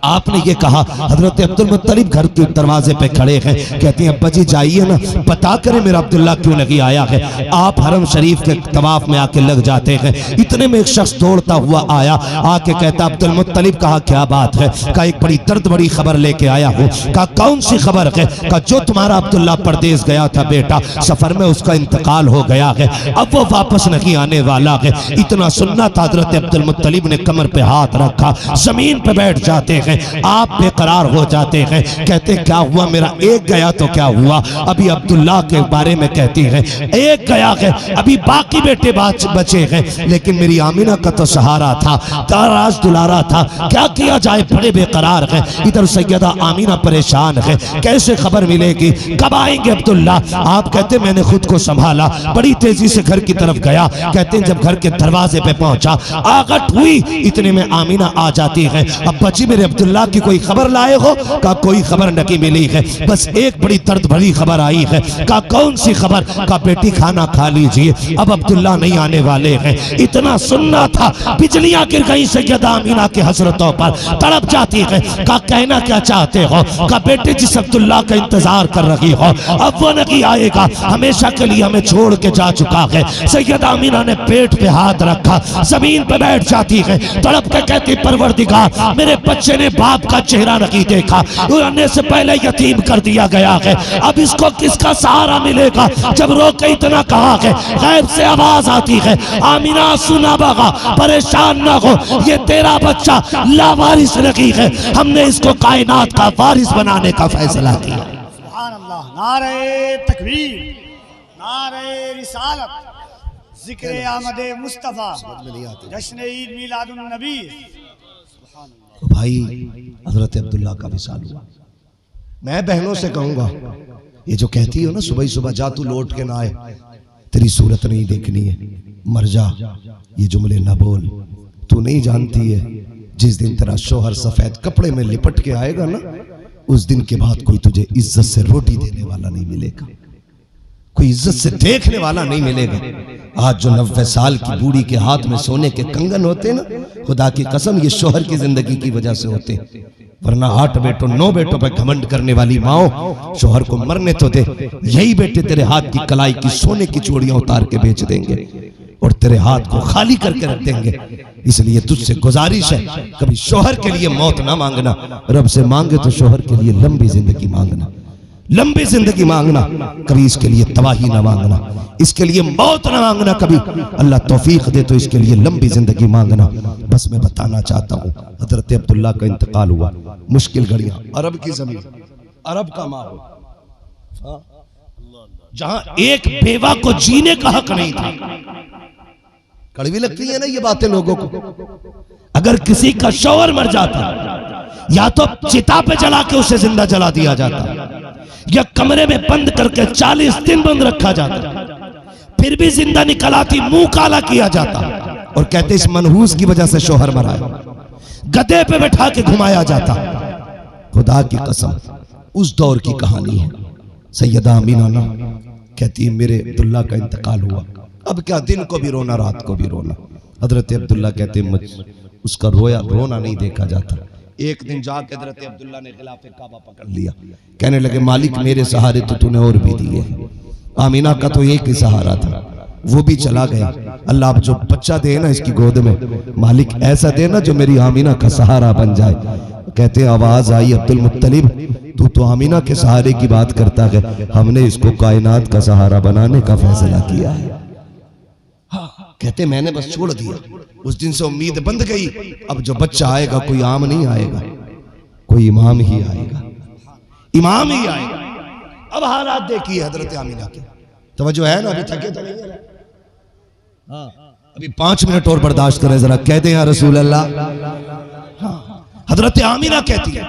आपने ये कहा हजरत अब्दुल मुत्तलिब घर के दरवाजे पे खड़े हैं। कहती हैं अब्बा जी जाइए ना, पता करें मेरा अब्दुल्ला क्यों नहीं आया है। आप हरम शरीफ के तवाफ में आके लग जाते हैं। इतने में एक शख्स दौड़ता हुआ आया, आके कहता अब्दुल मुत्तलिब कहा क्या बात है? कहा एक बड़ी दर्द बड़ी खबर लेके आया हूँ। कहा कौन सी खबर है? कहा जो तुम्हारा अब्दुल्ला परदेश गया था बेटा, सफर में उसका इंतकाल हो गया है, अब वो वापस नहीं आने वाला है। इतना सुनना था हजरत अब्दुल मुत्तलिब ने कमर पे हाथ रखा, जमीन पे बैठ जाते हैं, आप बेकरार हो जाते हैं। कहते क्या हुआ, मेरा एक गया तो क्या हुआ, अभी अब्दुल्ला के बारे में कहती है एक गया है, अभी बाकी बेटे बचे हैं, लेकिन मेरी आमीना का तो सहारा था, ताराज दुलारा था, क्या किया जाए, बड़े बेकरार हैं। इधर सैयदा आमीना परेशान है, कैसे खबर मिलेगी, कब आएंगे अब्दुल्ला। आप कहते मैंने खुद को संभाला, बड़ी तेजी से घर की तरफ गया। कहते जब घर के दरवाजे पे पहुंचा, आगट हुई, इतने में आमीना आ जाती है, अब बची मेरे अब्दुल्ला की कोई खबर लाए हो, का कोई खबर नहीं मिली है, बस एक बड़ी दर्द भरी खबर आई है। का कौन सी खबर, का बेटी खाना खा लीजिए, अब अब्दुल्ला नहीं आने वाले हैं। इतना सुनना था, बिजलियां गिर गई सैयदा आमीना की हसरतों पर, तड़प जाती है। का कहना क्या चाहते हो, का बेटे जिस अब्दुल्ला का इंतजार कर रही हो अब वो नहीं आएगा, हमेशा के लिए हमें छोड़ के जा चुका है। सैयदा आमीना ने पेट पे हाथ रखा, जमीन पे बैठ जाती है, तड़प के कहती परवरदिगार मेरे बच्चे ने बाप का चेहरा नहीं देखा, उड़ने से पहले यतीम कर दिया गया है, अब इसको किसका सहारा मिलेगा। जब रो के इतना कहा है, गैब से आवाज आती है, आमीना सुना बगा, परेशान ना हो, ये तेरा बच्चा लावारिस नहीं है, हमने इसको कायनात का वारिस बनाने का फैसला किया। सुभान अल्लाह, नारे तकबीर, नारे रिसालत, जिक्र आमदे मुस्तफा, जश्न ईद मिलादुन नबी। भाई हजरत अब्दुल्ला का विसाल हुआ। मैं बहनों से कहूंगा, ये जो कहती हो ना सुबह सुबह जा तू लौट के ना आए, तेरी सूरत नहीं देखनी है, मर जा, ये जुमले ना बोल। तू नहीं जानती है जिस दिन तेरा शोहर सफेद कपड़े में लिपट के आएगा ना, उस दिन के बाद कोई तुझे इज्जत से रोटी देने वाला नहीं मिलेगा, कोई इज्जत से देखने वाला नहीं मिलेगा। आज जो 90 साल की बूढ़ी के हाथ में सोने के कंगन होते ना, खुदा की कसम ये शोहर की जिंदगी की वजह से होते, वरना 8 बेटों 9 बेटों पर घमंड करने वाली माओ शोहर को मरने तो दे, यही बेटे तेरे हाथ की कलाई की सोने की चूड़ियां उतार के बेच देंगे और तेरे हाथ को खाली करके रख देंगे। इसलिए तुझसे गुजारिश है, कभी शोहर के लिए मौत ना मांगना, रब से मांगे तो शोहर के लिए लंबी जिंदगी मांगना, लंबी जिंदगी मांगना, कभी इसके लिए तबाही ना मांगना, इसके लिए मौत ना मांगना, कभी अल्लाह तौफीक दे तो इसके लिए लंबी जिंदगी मांगना। बस मैं बताना चाहता हूँ, हजरत अब्दुल्ला का इंतकाल हुआ, मुश्किल घड़ियां, अरब की जमीन, अरब का माहौल, जहां एक बेवा को जीने का हक नहीं था। कड़वी लगती है ना ये बातें लोगों को। अगर किसी का शौहर मर जाता, या तो चिता पे जला के उसे जिंदा जला दिया जाता, या कमरे में बंद करके 40 दिन बंद रखा जाता, फिर भी जिंदा निकल आती, मुंह काला किया जाता और कहते इस मनहूस की वजह से शौहर मरा है, गधे पे बैठा के घुमाया जाता। खुदा की कसम उस दौर की कहानी है। सैयदा आमीना ना कहती मेरे अब्दुल्ला का इंतकाल हुआ, अब क्या दिन को भी रोना रात को भी रोना। हजरत अब्दुल्ला कहते मुझ उसका रोना नहीं देखा जाता। एक दिन जाके हजरत अब्दुल्ला ने खिलाफे काबा पकड़ लिया, कहने लगे मालिक मेरे सहारे तो तूने और भी दिए, आमीना का तो एक ही सहारा था, वो भी चला गया। अल्लाह अब जो बच्चा दे ना इसकी गोद में, मालिक ऐसा देना जो मेरी आमीना का सहारा बन जाए। कहते आवाज आई अब्दुल मुत्तलिब तू तो आमीना के सहारे की बात करता है, हमने इसको कायनात का सहारा बनाने का फैसला किया है। कहते मैंने बस छोड़ दिया, उस दिन से उम्मीद बंद गई। अब जो बच्चा आएगा कोई आम नहीं आएगा, कोई इमाम ही आएगा, इमाम ही आएगा। अब हालात देखिए हजरत आमीना के, तवज्जो है ना, अभी थके तो नहीं है। हाँ, अभी 5 मिनट और बर्दाश्त करें जरा, कहते हैं रसूल अल्लाह। हाँ, हजरत आमीना कहती है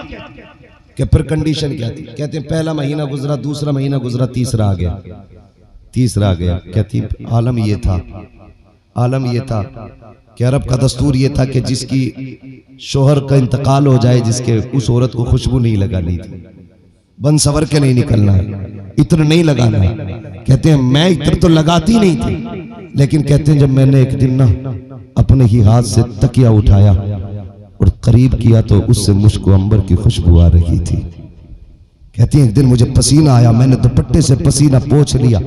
कि फिर कंडीशन क्या थी, कहते हैं पहला महीना गुजरा, दूसरा महीना गुजरा, तीसरा आ गया, तीसरा आ गया। कहती आलम ये था, आलम ये था कि अरब का दस्तूर ये था कि जिसकी शोहर का इंतकाल हो जाए, जिसके उस औरत को खुशबू नहीं लगानी थी, बन सवर के नहीं निकलना है, इत्र नहीं लगाना है। कहते हैं मैं इत्र तो लगाती नहीं थी, लेकिन कहते हैं जब मैंने एक दिन ना अपने ही हाथ से तकिया उठाया और करीब किया तो उससे मुझको अंबर की खुशबू आ रही थी। कहती है एक दिन मुझे पसीना आया, मैंने दुपट्टे से पसीना पोंछ लिया,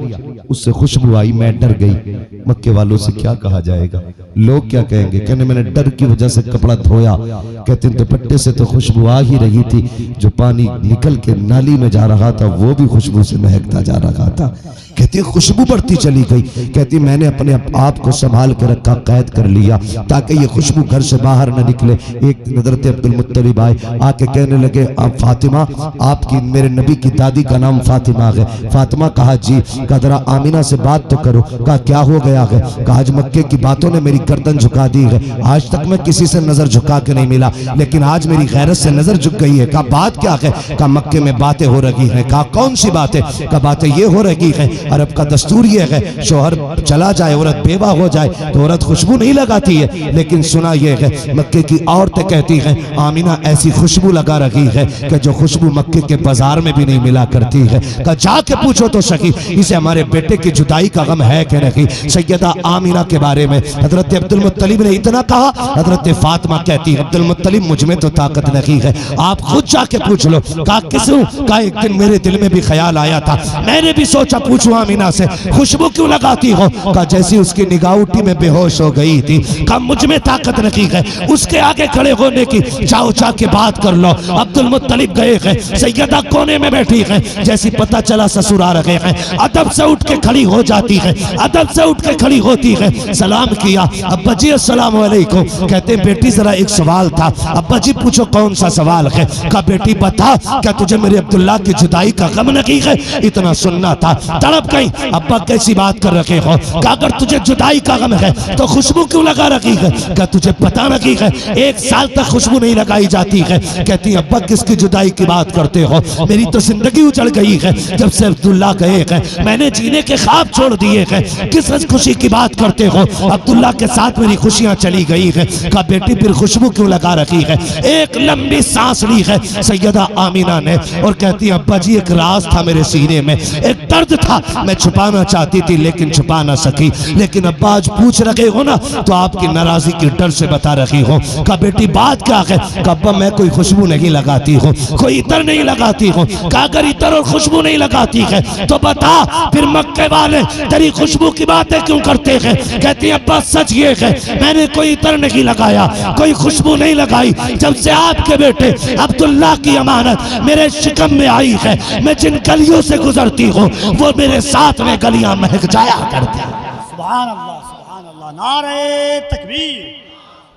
उससे खुशबू आई, मैं डर गई। मक्के वालों से क्या कहा जाएगा, लोग क्या कहेंगे, कहने मैंने डर की वजह से कपड़ा धोया। कहते हैं दुपट्टे से तो खुशबू आ ही रही थी, जो पानी निकल के नाली में जा रहा था वो भी खुशबू से महकता जा रहा था। कहती है खुशबू बढ़ती चली गई। कहती मैंने अपने आप को संभाल के रखा, कैद कर लिया ताकि ये खुशबू घर से बाहर न निकले। एक दिन हजरत अब्दुल मुत्तलिब आए, आके कहने लगे आप फातिमा, आपकी मेरे नबी की दादी का नाम फातिमा है। फातिमा कहा जी। कहा जरा आमीना से बात तो करो। कहा क्या हो गया है? कहा आज मक्के की बातों ने मेरी गर्दन झुका दी है। आज तक मैं किसी से नजर झुका के नहीं मिला, लेकिन आज मेरी गैरत से नजर झुक गई है। कहा बात क्या है? कहा मक्के में बातें हो रही हैं। कहा कौन सी बातें? कहा बातें ये हो रही है, अरब का दस्तूर ये है शोहर चला जाए, औरत बेवा हो जाए तो औरत खुशबू नहीं लगाती है, लेकिन सुना ये है मक्के की औरतें कहती हैं आमीना ऐसी खुशबू लगा रही है कि जो खुशबू मक्के के बाजार में भी नहीं मिला करती है। कहा जाके पूछो तो सही इसे हमारे बेटे की जुदाई का गम है कि नहीं। सैयदा आमीना के बारे में हजरत अब्दुल मुत्तलिब ने इतना कहा, हजरत फातिमा कहती है अब्दुल मुत्तलिब मुझ में तो ताकत नहीं है, आप खुद जाके पूछ लो। कहा किसू? कहा एक दिन मेरे दिल में भी ख्याल आया था, मैंने भी सोचा पूछूं आमीना से खुशबू क्यों लगाती हो। कहा जैसी उसकी निगाह उठी में बेहोश हो गई थी। कहा मुझ में ताकत नहीं है उसके आगे खड़े होने की, जाओ जाके बात कर लो। अब्दुल मुत्तलिब गए हैं, सैयदा कोने में बैठी है, जैसी पता चला ससुर आ रहे हैं अदब से उठ के खड़ी हो जाती है, अदब से उठ के खड़ी होती है। सलाम किया, अब्बा जी अस्सलाम वालेकुम। कहते बेटी जरा एक सवाल था। अब्बा जी पूछो कौन सा सवाल है? कहा बेटी बता, क्या तुझे मेरे अब्दुल्ला की जुदाई का गम नहीं है? इतना सुनना था। तड़प गई, अब्बा कैसी बात कर रखे हो? कहा अगर तुझे जुदाई का गम है तो खुशबू क्यों लगा रखी है? क्या तुझे पता नहीं है 1 साल तक खुशबू नहीं लगाई जाती है? कहती अब्बा किसकी जुदाई की बात करते हो? मेरी तो जिंदगी उजड़ गई है जब से अब्दुल्ला गए हैं, मैंने जीने के ख्वाब छोड़ दिए हैं, किस खुशी की बात करते हो? अब्दुल्ला के साथ मेरी खुशियां चली गई है। कहा बेटी फिर खुशबू क्यों लगा रखी है? एक लंबी सांस ली है सैयदा आमीना ने और कहती अब्बा जी एक राज था मेरे सीने में, एक दर्द था, मैं छुपाना चाहती थी लेकिन छुपा ना सकी, लेकिन अब्बा आज पूछ रहे हो ना तो आपकी नाराजगी के डर से बता रही हो। कहा बेटी बात क्या है? कहा अब्बा मैं कोई खुशबू नहीं लगाती हूँ, कोई इतर नहीं लगाती हूँ। कहा अगर इतर और खुशबू नहीं लगाती है तो बता फिर मक्के वाले तेरी खुशबू की बातें क्यों करते हैं? कहती अब्बा सच ये है मैंने कोई इतर नहीं लगाया, कोई खुशबू नहीं लगाई, जब से आपके बेटे अब्दुल्ला की अमानत मेरे शिकम में आई है, मैं जिन गलियों से गुजरती हूँ वो मेरे साथ में गलियां महक जाया करती हैं। सुभान अल्लाह, सुभान अल्लाह। नारे तकबीर,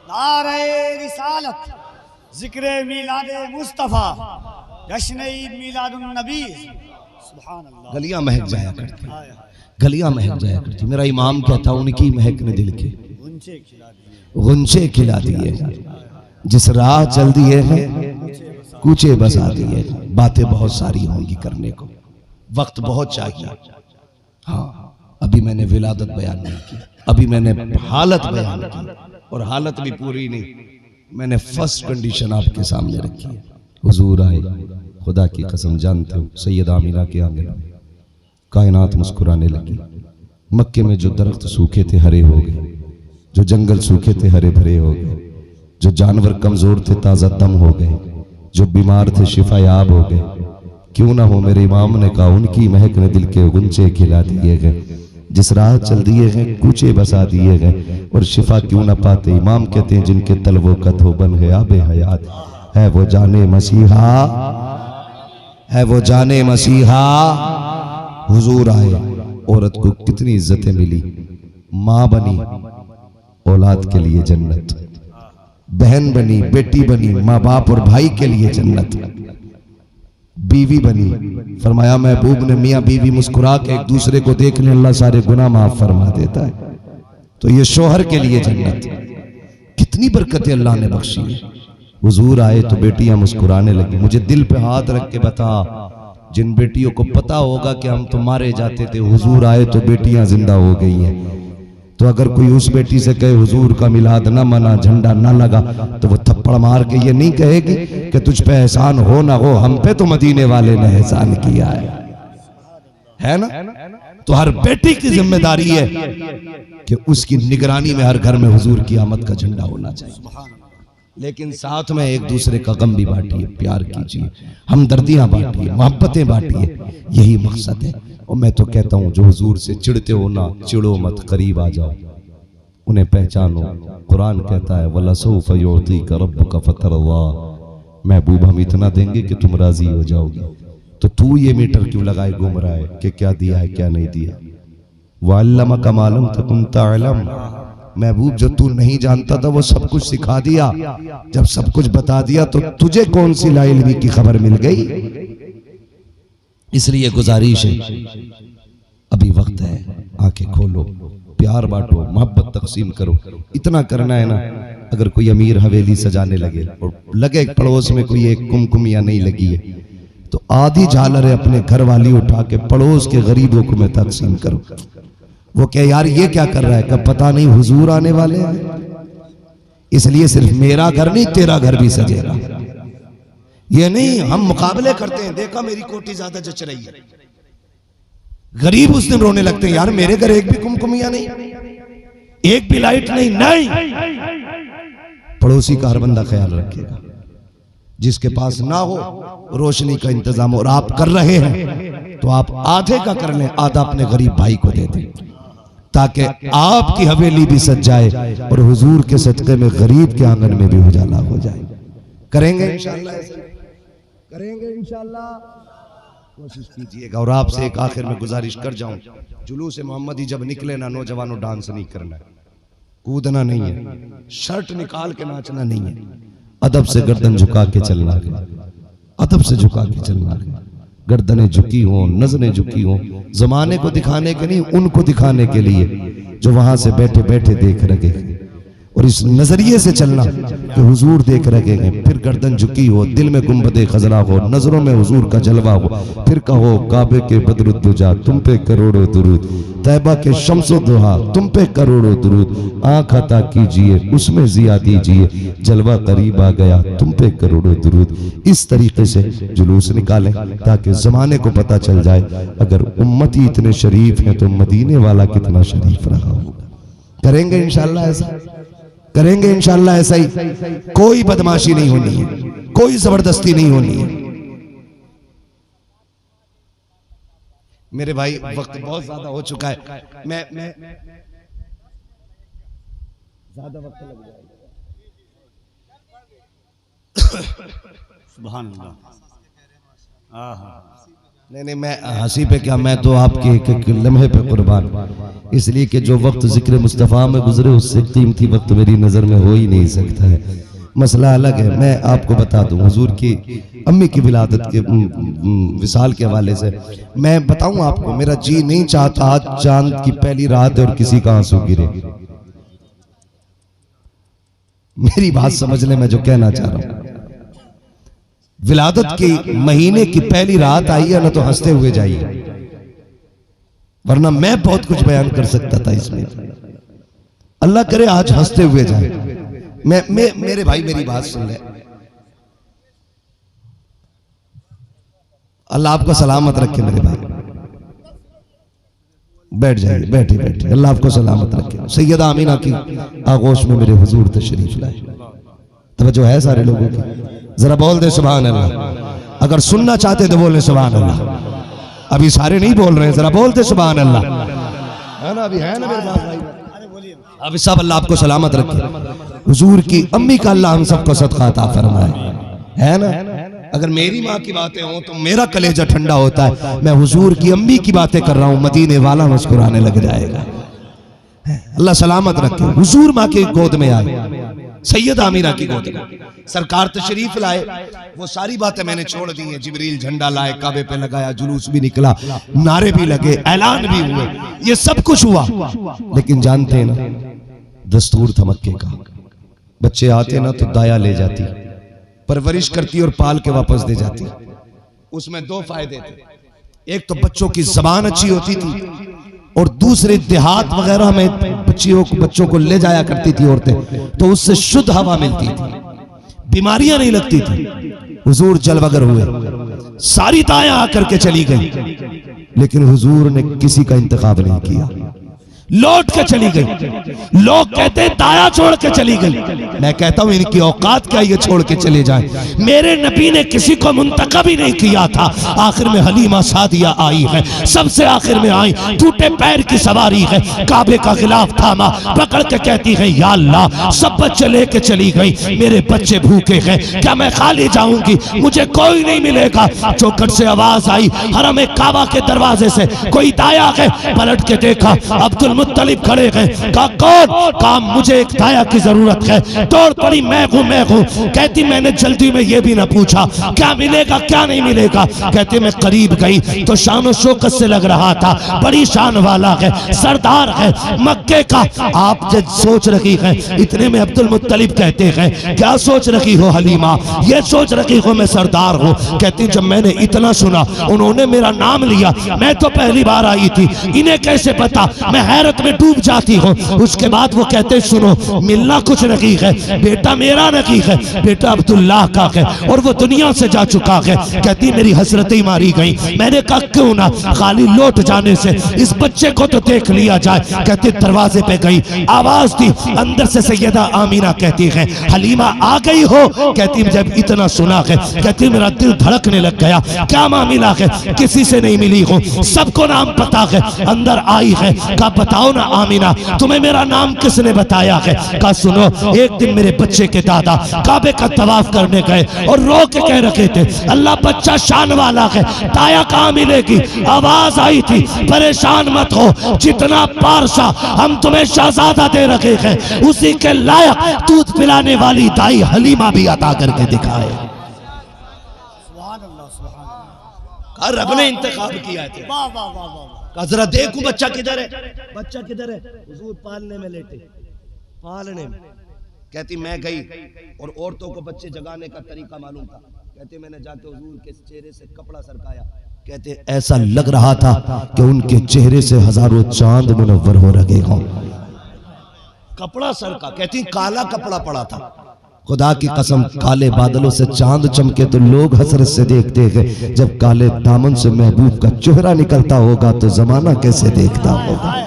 नारे रिसालत, जिक्र मिलादे मुस्तफा, जश्न ईद मिलादुन नबी। सुभान अल्लाह। गलियां महक जाया करती, गलियां महक जाया करती। मेरा इमाम कहता उनकी महक ने दिल के गुंचे खिला दिए, जिस राह चल दिए हैं कूचे बसा दिए। बातें बहुत सारी होंगी करने को, वक्त बहुत चाहिए। हाँ अभी मैंने विलादत बयान नहीं की, अभी मैंने हालत बयान की और हालत भी पूरी नहीं, मैंने फर्स्ट कंडीशन आपके सामने रखी है। हुजूर आए, खुदा की कसम जानते हो सैयदा आमीना के आंगन में कायनात मुस्कुराने लगी। मक्के में जो दरख्त सूखे थे हरे हो गए, जो जंगल सूखे थे हरे भरे हो गए, जो जानवर कमजोर थे ताज़ा दम हो गए, जो बीमार थे शिफायाब हो गए। क्यों ना हो मेरे इमाम ने कहा उनकी महक ने दिल के गुंचे खिला दिए गए, जिस राह चल दिए गए कूचे बसा दिए गए और शिफा क्यों ना पाते। इमाम कहते हैं जिनके तलवो कदो बन गया बेहयात है वो जाने मसीहा, है वो जाने मसीहा। हुजूर आए, औरत को कितनी इज्जतें मिली, माँ बनी औलाद के लिए जन्नत, बहन बनी, बेटी बनी, माँ बाप और भाई के लिए जन्नत, बीवी बनी। फरमाया महबूब ने मियाँ बीवी मुस्कुरा के एक दूसरे को देखने अल्लाह सारे गुनाह माफ फरमा देता है, तो ये शोहर के लिए जन्नत। कितनी बरकतें अल्लाह ने बख्शी है। हुजूर आए तो बेटियां मुस्कुराने लगी। मुझे दिल पे हाथ रख के बता, जिन बेटियों को पता होगा कि हम तो मारे जाते थे, हुजूर आए तो बेटियां जिंदा हो गई हैं। तो अगर कोई उस बेटी से कहे हुजूर का मिलाद ना मना, झंडा ना लगा, तो वो थप्पड़ मार के ये नहीं कहेगी कि तुझ पे एहसान हो ना हो, हम पे तो मदीने वाले ने एहसान किया है ना। तो हर बेटी की जिम्मेदारी है कि उसकी निगरानी में हर घर में हुजूर की आमद का झंडा होना चाहिए। लेकिन साथ में एक दूसरे का गम भी बांटिए, प्यार कीजिए, हमदर्दियां बांटिए, मोहब्बतें बांटिए, यही मकसद है। और मैं तो कहता हूँ जो हुजूर से चिढ़ते हो ना, चिढ़ो मत, करीब आ जाओ, उन्हें पहचानो। कुरान कहता है वलसौफ युअतीका रब्बुका फतरदा, महबूब हम इतना देंगे कि तुम राजी हो जाओगे। तो तू ये मीटर क्यों लगाए घूम रहा है कि क्या दिया है क्या नहीं दिया। वअल्लमा का मालूम तकुम तालम, महबूब जो तू नहीं जानता था वो सब कुछ सिखा दिया। जब सब कुछ बता दिया तो तुझे कौन सी लाइल्मी की खबर मिल गई। इसलिए गुजारिश है, अभी वक्त है, आंखें खोलो, प्यार बांटो, मोहब्बत तकसीम करो। इतना करना है ना, अगर कोई अमीर हवेली सजाने लगे और लगे पड़ोस में कोई एक कुमकुमिया नहीं लगी है तो आधी झालरें अपने घर वाली उठा के पड़ोस के गरीबों को में तकसीम करो। वो क्या यार ये क्या कर रहा है, कब पता नहीं हुजूर आने वाले हैं, इसलिए सिर्फ मेरा घर नहीं तेरा घर भी सजेगा। ये नहीं हम मुकाबले करते हैं, देखा मेरी कोटी ज्यादा जच रही है, गरीब उस दिन रोने लगते हैं, यार मेरे घर एक भी कुमकुमिया नहीं, एक भी लाइट नहीं। पड़ोसी का हर बंदा ख्याल रखेगा। जिसके पास ना हो रोशनी का इंतजाम और आप कर रहे हैं तो आप आधे का कर लें, आधा अपने गरीब भाई को दे दें, ताकि आपकी हवेली भी सज जाए और हुजूर के सदके में गरीब के आंगन में भी उजाला हो जाए। करेंगे इंशाअल्लाह, करेंगे इंशाअल्लाह, कोशिश कीजिएगा। और आपसे एक आखिर में गुजारिश कर जाऊं, जुलूस मोहम्मदी जब निकले ना, नौजवानों डांस नहीं करना है, कूदना नहीं है, शर्ट निकाल के नाचना नहीं है, अदब से गर्दन झुका के चलना है, अदब से झुका के चलना है। गर्दनें झुकी हो, नजरें झुकी हो, जमाने को दिखाने के नहीं, उनको दिखाने के लिए जो वहां से बैठे बैठे देख रहे, और इस नजरिए से चलना कि हुजूर देख रहे हैं। फिर गर्दन झुकी हो, दिल में गुंबदे खजरा हो, नजरों में हुजूर का जलवा हो, फिर कहो काबे के बदरुद्दुजा तुम पे करोड़ों दुरूद, तैबा के शम्सो दुहा तुम पे करोड़ों दुरूद, आंख अता कीजिए उसमें जिया दीजिए, जलवा करीब आ गया तुम पे करोड़ों दुरूद। इस तरीके से जुलूस निकालें ताकि जमाने को पता चल जाए, अगर उम्मती इतने शरीफ हैं तो मदीने वाला कितना शरीफ रहा होगा। करेंगे इंशाअल्लाह ऐसा, करेंगे इंशाअल्लाह ऐसा ही। कोई बदमाशी नहीं होनी है, कोई जबरदस्ती नहीं होनी है। मेरे भाई वक्त बहुत ज्यादा हो चुका है, मैं ज्यादा वक्त लग जाएगा। सुभान अल्लाह। नहीं, मैं हंसी पे क्या, मैं तो आपके एक लम्हे पे कुर्बान, इसलिए कि जो वक्त जिक्र मुस्तफ़ा में गुजरे उससे कीमती वक्त मेरी नज़र में हो ही नहीं सकता है। मसला अलग है। मैं आपको बता दूं, हुजूर की अम्मी की विलादत के विसाल के हवाले से मैं बताऊं आपको, मेरा जी नहीं चाहता आज चांद की पहली रात और किसी का आंसू गिरे। मेरी बात समझ ले, मैं जो कहना चाह रहा हूं। विलादत की महीने की पहली रात आई है ना, तो हंसते हुए जाइए, वरना मैं बहुत कुछ बयान कर सकता था इसमें। अल्लाह करे आज हंसते हुए जाए। मेरे भाई मेरी बात सुन ले, अल्लाह आपको सलामत रखे मेरे भाई। बैठ जाइए, बैठे बैठे, अल्लाह आपको सलामत रखे। सैयदा आमीना की आगोश में मेरे हुजूर तशरीफ लाए। तवज्जो है सारे लोगों की, जरा बोल दे सुभान अल्लाह। अगर सुनना चाहते तो बोले सुभान अल्लाह। अभी सारे नहीं बोल रहे हैं, जरा बोलते सुभान अल्लाह, है ना? अभी है ना मेरे पास भाई? अभी सब अल्लाह आपको सलामत रखे। हुजूर की अम्मी का अल्लाह हम सबको सदका अता फरमाए, है ना? अगर मेरी माँ की बातें हों तो मेरा कलेजा ठंडा होता है। मैं हुजूर की अम्मी की बातें कर रहा हूँ, मदीने वाला मुस्कुराने लग जाएगा। अल्लाह सलामत रखे। हुजूर माँ की गोद में आए, सैयदा आमीना की गोद में सरकार तशरीफ लाए। वो सारी बातें मैंने छोड़ दी हैं। जिब्रील झंडा लाए, काबे पे लगाया, जुलूस भी निकला, नारे भी लगे, ऐलान भी हुए, ये सब कुछ हुआ। लेकिन जानते हैं ना, दस्तूर था मक्के का, बच्चे आते ना तो दाया ले जाती, परवरिश करती और पाल के वापस दे जाती। उसमें दो फायदे थे, एक तो बच्चों की जबान अच्छी होती थी, और दूसरे देहात वगैरह में बच्चों को ले जाया करती थी औरतें, तो उससे शुद्ध हवा मिलती थी, बीमारियां नहीं लगती थी। हुजूर जलवगर हुए, सारी दाएं आकर के चली गई, लेकिन हुजूर ने किसी का इंतखाब नहीं किया। लौट के चली गई। लोग कहते हैं दाया छोड़ के चली गई। मैं कहता हूं इनकी औकात क्या ये छोड़ के चले जाएं। मेरे नबी ने किसी को मुंतखब ही नहीं किया था। आखिर में हलीमा सादिया आई है, सबसे आखिर में आई, टूटे पैर की सवारी है, काबे का गिलाफ थामा, पकड़ के कहती है या अल्लाह सब बच्चे लेके चली गई, मेरे बच्चे भूखे हैं, क्या मैं खाली जाऊंगी, मुझे कोई नहीं मिलेगा। चौखट से आवाज आई, हरम काबा के दरवाजे से कोई दाया है। पलट के देखा अब्दुल मुत्तलिब खड़े हैं। कहा कौन? कहा मुझे एक दाया की जरूरत है। दौड़ पड़ी, मैं हूँ। कहती मैंने जल्दी में ये भी ना पूछा क्या मिलेगा क्या नहीं मिलेगा। कहते मैं करीब गई तो शान शौकत से लग रहा था, बड़ी शान वाला है, सरदार है मक्के का। आप जब सोच रखी है, इतने में अब्दुल मुत्तलिब कहते हैं क्या सोच रखी हो हलीमा? ये सोच रखी हो मैं सरदार हूँ। कहती जब मैंने इतना सुना, उन्होंने मेरा नाम लिया, मैं तो पहली बार आई थी, इन्हें कैसे पता? मैं हैरत में डूब जाती हूँ। उसके बाद वो कहते सुनो मिलना कुछ नहीं है, बेटा मेरा नहीं है, बेटा अब्दुल्लाह का है और वो दुनिया से जा चुका है। कहती मेरी हसरतें ही मारी गई। मैंने कहा क्यों ना, खाली लौट जाने से इस बच्चे को तो देख लिया जाए। कहती दरवाजे पे गई, आवाज दी, अंदर से सैयदा आमीना कहती है हलीमा आ गई हो? कहती जब इतना सुना है, कहती मेरा दिल धड़कने लग गया। क्या मामला है? किसी से नहीं मिली हूँ, सबको नाम पता है। अंदर आई है, कहा बताओ ना आमीना तुम्हें मेरा नाम किसने बताया है? कहा सुनो, एक दिन मेरे बच्चे के दादा काबे का तवाफ करने गए और रो के कह रखे थे अल्लाह बच्चा शान वाला है, दाया कहाँ मिलेगी? आवाज आई थी परेशान मत हो, जितना पारसा हम तुम्हें शहजादा दे रखे हैं उसी के लायक दूध पिलाने वाली दाई हलीमा भी अता करके दिखाए। रब ने इंतखाब किया है। वाह वाह वाह वाह। जरा देखूं बच्चा किधर है, बच्चा किधर है? हुजूर पालने में लेटे, पालने में। कहती मैं गई और औरतों को बच्चे जगाने का तरीका मालूम था। कहते मैंने जाके हुजूर के चेहरे से कपड़ा सरकाया। कहते ऐसा लग रहा था कि उनके चेहरे से हजारों चांद मुनव्वर हो रहे हों। कपड़ा सरका, कहती काला कपड़ा पड़ा था। खुदा की कसम काले बादलों से चांद चमके तो लोग हसरत से देखते हैं, जब काले दामन से महबूब का चेहरा निकलता होगा तो जमाना कैसे देखता होगा।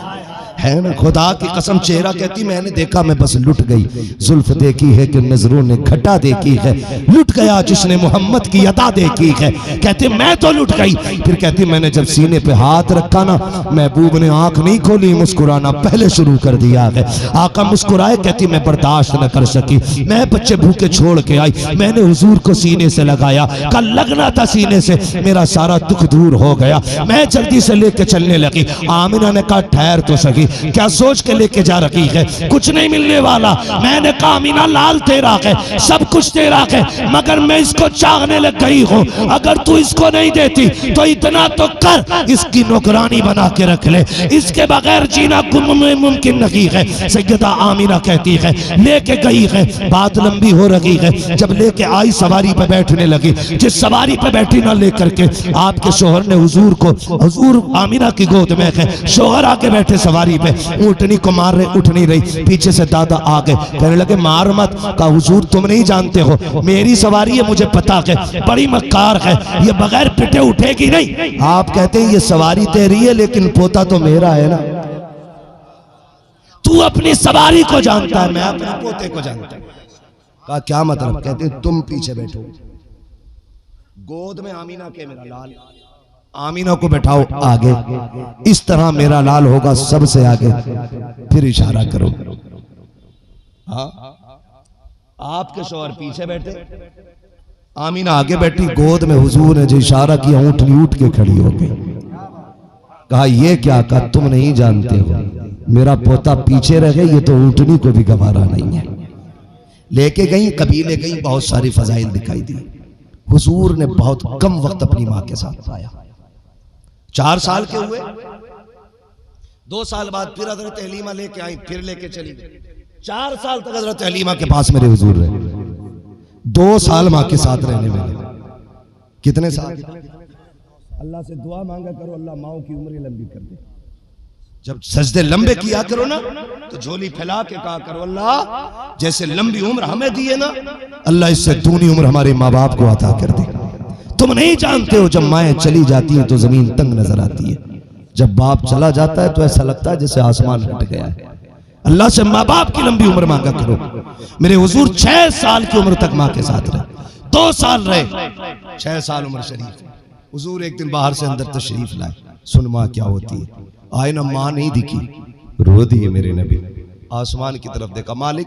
है ना, खुदा की कसम चेहरा कहती मैंने देखा, मैं बस लुट गई। जुल्फ देखी है कि नजरों ने घटा देखी है, लुट गया जिसने मोहम्मद की अदा देखी है। कहते मैं तो लुट गई। फिर कहती मैंने जब सीने पे हाथ रखा ना, महबूब ने आंख नहीं खोली, मुस्कुराना पहले शुरू कर दिया है। आका मुस्कुराए, कहती मैं बर्दाश्त न कर सकी, मैं बच्चे भूखे छोड़ के आई, मैंने हुजूर को सीने से लगाया, कल लगना था सीने से, मेरा सारा दुख दूर हो गया। मैं जल्दी से लेके चलने लगी। आमिना ने कहा ठहर तो सकी, क्या सोच के लेके जा रही है? कुछ नहीं मिलने वाला। मैंने कहा मीना लाल तेरा है, सब कुछ तेरा है, मगर मैं इसको चाहने लग गई हूँ। अगर तू इसको नहीं देती तो इतना तो कर, इसकी नौकरानी बना के रख ले, इसके बगैर जीना मुमकिन नहीं है। सैयदा आमीना कहती है लेके गई है, बात लंबी हो रही है। जब लेके आई सवारी पे बैठने लगी, जिस सवारी पे बैठी ना लेकर के आपके शोहर ने हुजूर को, हुजूर आमीना की गोद में है, शोहर आके बैठे सवारी पे, ऊँटनी को मार रहे, उठ नहीं रही। पीछे से दादा आ गए, कहने लगे मार मत। कहा हुजूर तुम नहीं जानते हो, मेरी सवारी है, मुझे पता है, बड़ी मक्कार है, ये बगैर पिटे उठेगी नहीं। आप कहते हैं ये सवारी तेरी है लेकिन पोता तो मेरा है ना। तू अपनी सवारी को जानता है, मैं अपने पोते को जानता हूं। कहा क्या मतलब? कहते तुम पीछे बैठो, गोद में आमीना के मेरा लाल, आमीना को बैठाओ आगे, इस तरह मेरा लाल होगा सबसे आगे, फिर इशारा करो। हाँ, आपके शौहर पीछे बैठे, आमीना आगे बैठी, गोद में हुजूर ने जो इशारा किया ऊँटनी उठ के खड़ी हो गई। कहा ये क्या? कहा तुम नहीं जानते हो, मेरा पोता पीछे रह गए, ये तो ऊँटनी को भी गवारा नहीं है। लेके गई, कबीले गई, बहुत सारी फजाइल दिखाई दी। हुजूर ने बहुत कम वक्त अपनी माँ के साथ पाया। 4 साल के हुए, 2 साल बाद फिर हजरत हलीमा लेके आई, फिर लेके चली गई। 4 साल तक हजरत हलीमा के पास मेरे हुजूर रहे, 2 साल माँ के साथ रहने में। कितने साल? अल्लाह से दुआ मांगा करो, अल्लाह माओ की उम्र लंबी कर दे। जब सजदे लंबे किया करो ना, तो झोली फैला के कहा करो अल्लाह जैसे लंबी उम्र हमें दी है ना, अल्लाह इससे दूनी उम्र हमारे माँ बाप को अता कर दे। तुम नहीं जानते हो, जब माएँ चली जाती हैं तो जमीन तंग नजर आती है। जब बाप चला जाता है तो ऐसा लगता है जैसे आसमान हट गया है। अल्लाह से माँ बाप की लंबी उम्र मांगा करो। मेरे हुजूर 6 साल की उम्र तक माँ के साथ रहे, 2 साल रहे, 6 साल उम्र शरीफ। हुजूर एक दिन बाहर से अंदर तशरीफ लाए, सुन माँ क्या होती है। आए ना, माँ नहीं दिखी, रो दिए मेरे नबी। आसमान की तरफ देखा, मालिक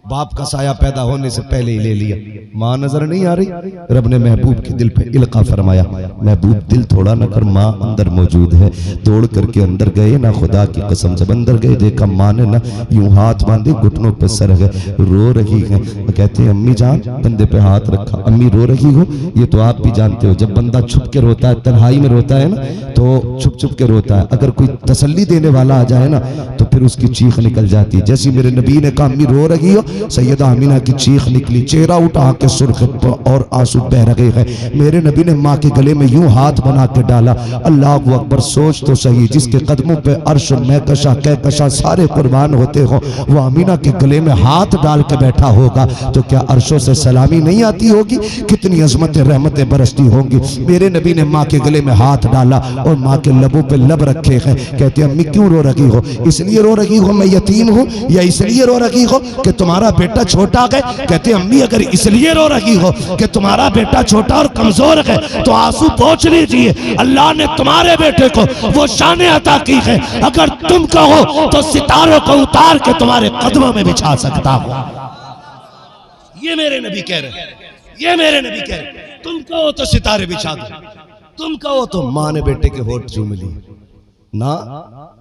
बाप का साया पैदा होने से पहले ही ले लिया, माँ नजर नहीं आ रही। रब ने महबूब के दिल पे इल्का फरमाया, महबूब दिल थोड़ा न कर, माँ अंदर मौजूद है। दौड़ करके अंदर गए ना, खुदा की कसम जब अंदर गए देखा माँ ने ना यूं हाथ बांधे, घुटनों पे सर है, रो रही है। कहते हैं अम्मी जान, बंदे पे हाथ रखा, अम्मी रो रही हो। ये तो आप भी जानते हो, जब बंदा छुप के रोता है, तन्हाई में रोता है ना, तो छुप छुप के रोता है। अगर कोई तसल्ली देने वाला आ जाए ना तो फिर उसकी चीख निकल जाती है। जैसी मेरे नबी ने कहा अम्मी रो रही हो, सैयदा अमीना की चीख निकली, चेहरा उठा के सुर्ख और आंसू बह रहे हैं। मेरे नबी ने माँ के गले में यूं हाथ बना के डाला। अल्लाह अकबर, सोच तो सही, जिसके कदमों पे अर्श महकशा कहकशा सारे कुर्बान होते हो, वो अमीना के गले में हाथ डाल के बैठा होगा तो क्या अर्शों से सलामी नहीं आती होगी? कितनी अजमतें रहमतें बरसती होंगी। मेरे नबी ने माँ के गले में हाथ डाला और माँ के लबों पे लब रखे हैं। कहते अम्मी क्यों रो रही हो? इसलिए रो रही हो मैं यतीम हूँ, या इसलिए रो रही हो कि तुम्हारा बेटा छोटा है? कहते अम्मी अगर इसलिए रो रही हो कि तुम्हारा बेटा छोटा और कमजोर है तो आंसू पोंछ लीजिए, अल्लाह ने तुम्हारे बेटे को वो शान अता की है, अगर तुम कहो तो सितारों को उतार के तुम्हारे कदमों में बिछा सकता हूं। ये मेरे नबी कह रहे हैं, ये मेरे नबी कह रहे हैं, तुम कहो तो सितारे बिछा दो, तुम कहो तो माँ ने बेटे के होठ चूम ली ना।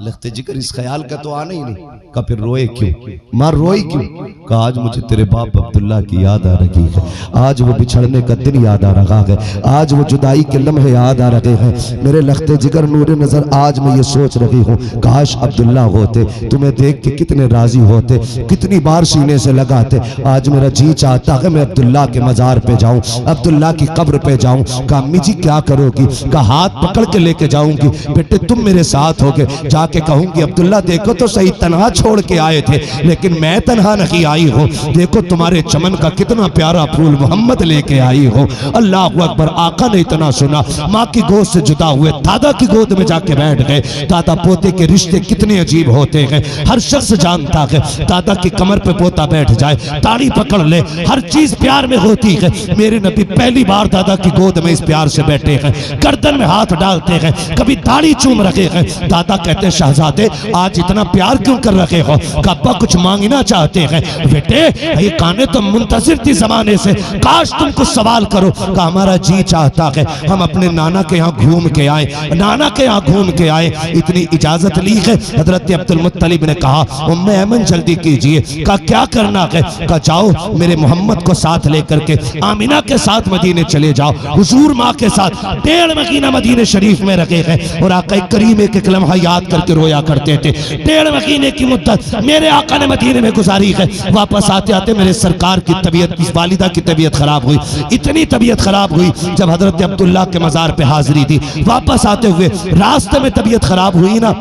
लख्ते जिक्र इस ख्याल का तो आना ही नहीं। का फिर रोए क्यों? माँ रोई क्यों? कहा आज मुझे तेरे बाप अब्दुल्ला की याद आ रही है, आज वो बिछड़ने का दिन याद आ रहा है, आज वो जुदाई के लम्हे याद आ रहे हैं। मेरे लख्ते जिगर नूरे नजर, आज मैं ये सोच रही हूँ काश अब्दुल्ला होते, तुम्हें देख के कितने राजी होते, कितनी बार सीने से लगाते। आज मेरा जी चाहता है मैं अब्दुल्ला के मजार पे जाऊं, अब्दुल्ला की कब्र पे जाऊं। कहा अम्मी जी क्या करोगी? का हाथ पकड़ के लेके जाऊंगी, बेटे तुम मेरे साथ होगे। जाके कहूंगी अब्दुल्ला देखो तो सही, तन्हा छोड़ के आए थे लेकिन मैं तन्हा नहीं आई हूँ, देखो तुम्हारे चमन का कितना प्यारा फूल मोहम्मद लेके आई हो। अल्लाह अकबर। आका ने इतना सुना, माँ की गोद से जुदा हुए दादा की गोद में जाके बैठ गए। दादा पोते के रिश्ते कितने अजीब होते हैं, हर शख्स जानता है दादा की कमर पे पोता बैठ जाए, ताड़ी पकड़ ले, हर चीज प्यार में होती है। मेरे नबी पहली बार दादा की गोद में इस प्यार से बैठे हैं, गर्दन में हाथ डालते हैं, कभी दाढ़ी चूम रखे हैं। दादा कहते हैं शहजादे आज इतना प्यार क्यों कर रखे हो? अब्बा कुछ मांगना चाहते हैं। बेटे ये काने तो मुंतजिर थी जमाने से, काश तुम कुछ सवाल करो। का हमारा जी चाहता है हम अपने नाना के यहाँ घूम के आए, नाना के यहाँ घूम के आए। इतनी इजाजत ली है। हजरत अब्दुल मुत्तलिब ने कहा उम्मे ऐमन जल्दी कीजिए। का क्या करना है? का जाओ मेरे मोहम्मद को साथ लेकर के आमिना के साथ मदीने चले जाओ। हुजूर माँ के साथ 1.5 महीना मदीने शरीफ में रखे हैं और आका करीम एक लम्हा याद करके रोया करते थे। 1.5 महीने की मुद्दत मेरे आका ने मदीने में गुजारी है। वापस आते आते मेरे सरकार की तबीयत, वालिदा की तबीयत खराब हुई, इतनी तबीयत खराब हुई जब हजरत अब्दुल्ला के मजार पे हाजिरी थी। वापस आते हुए रास्ते में तबीयत खराब हुई ना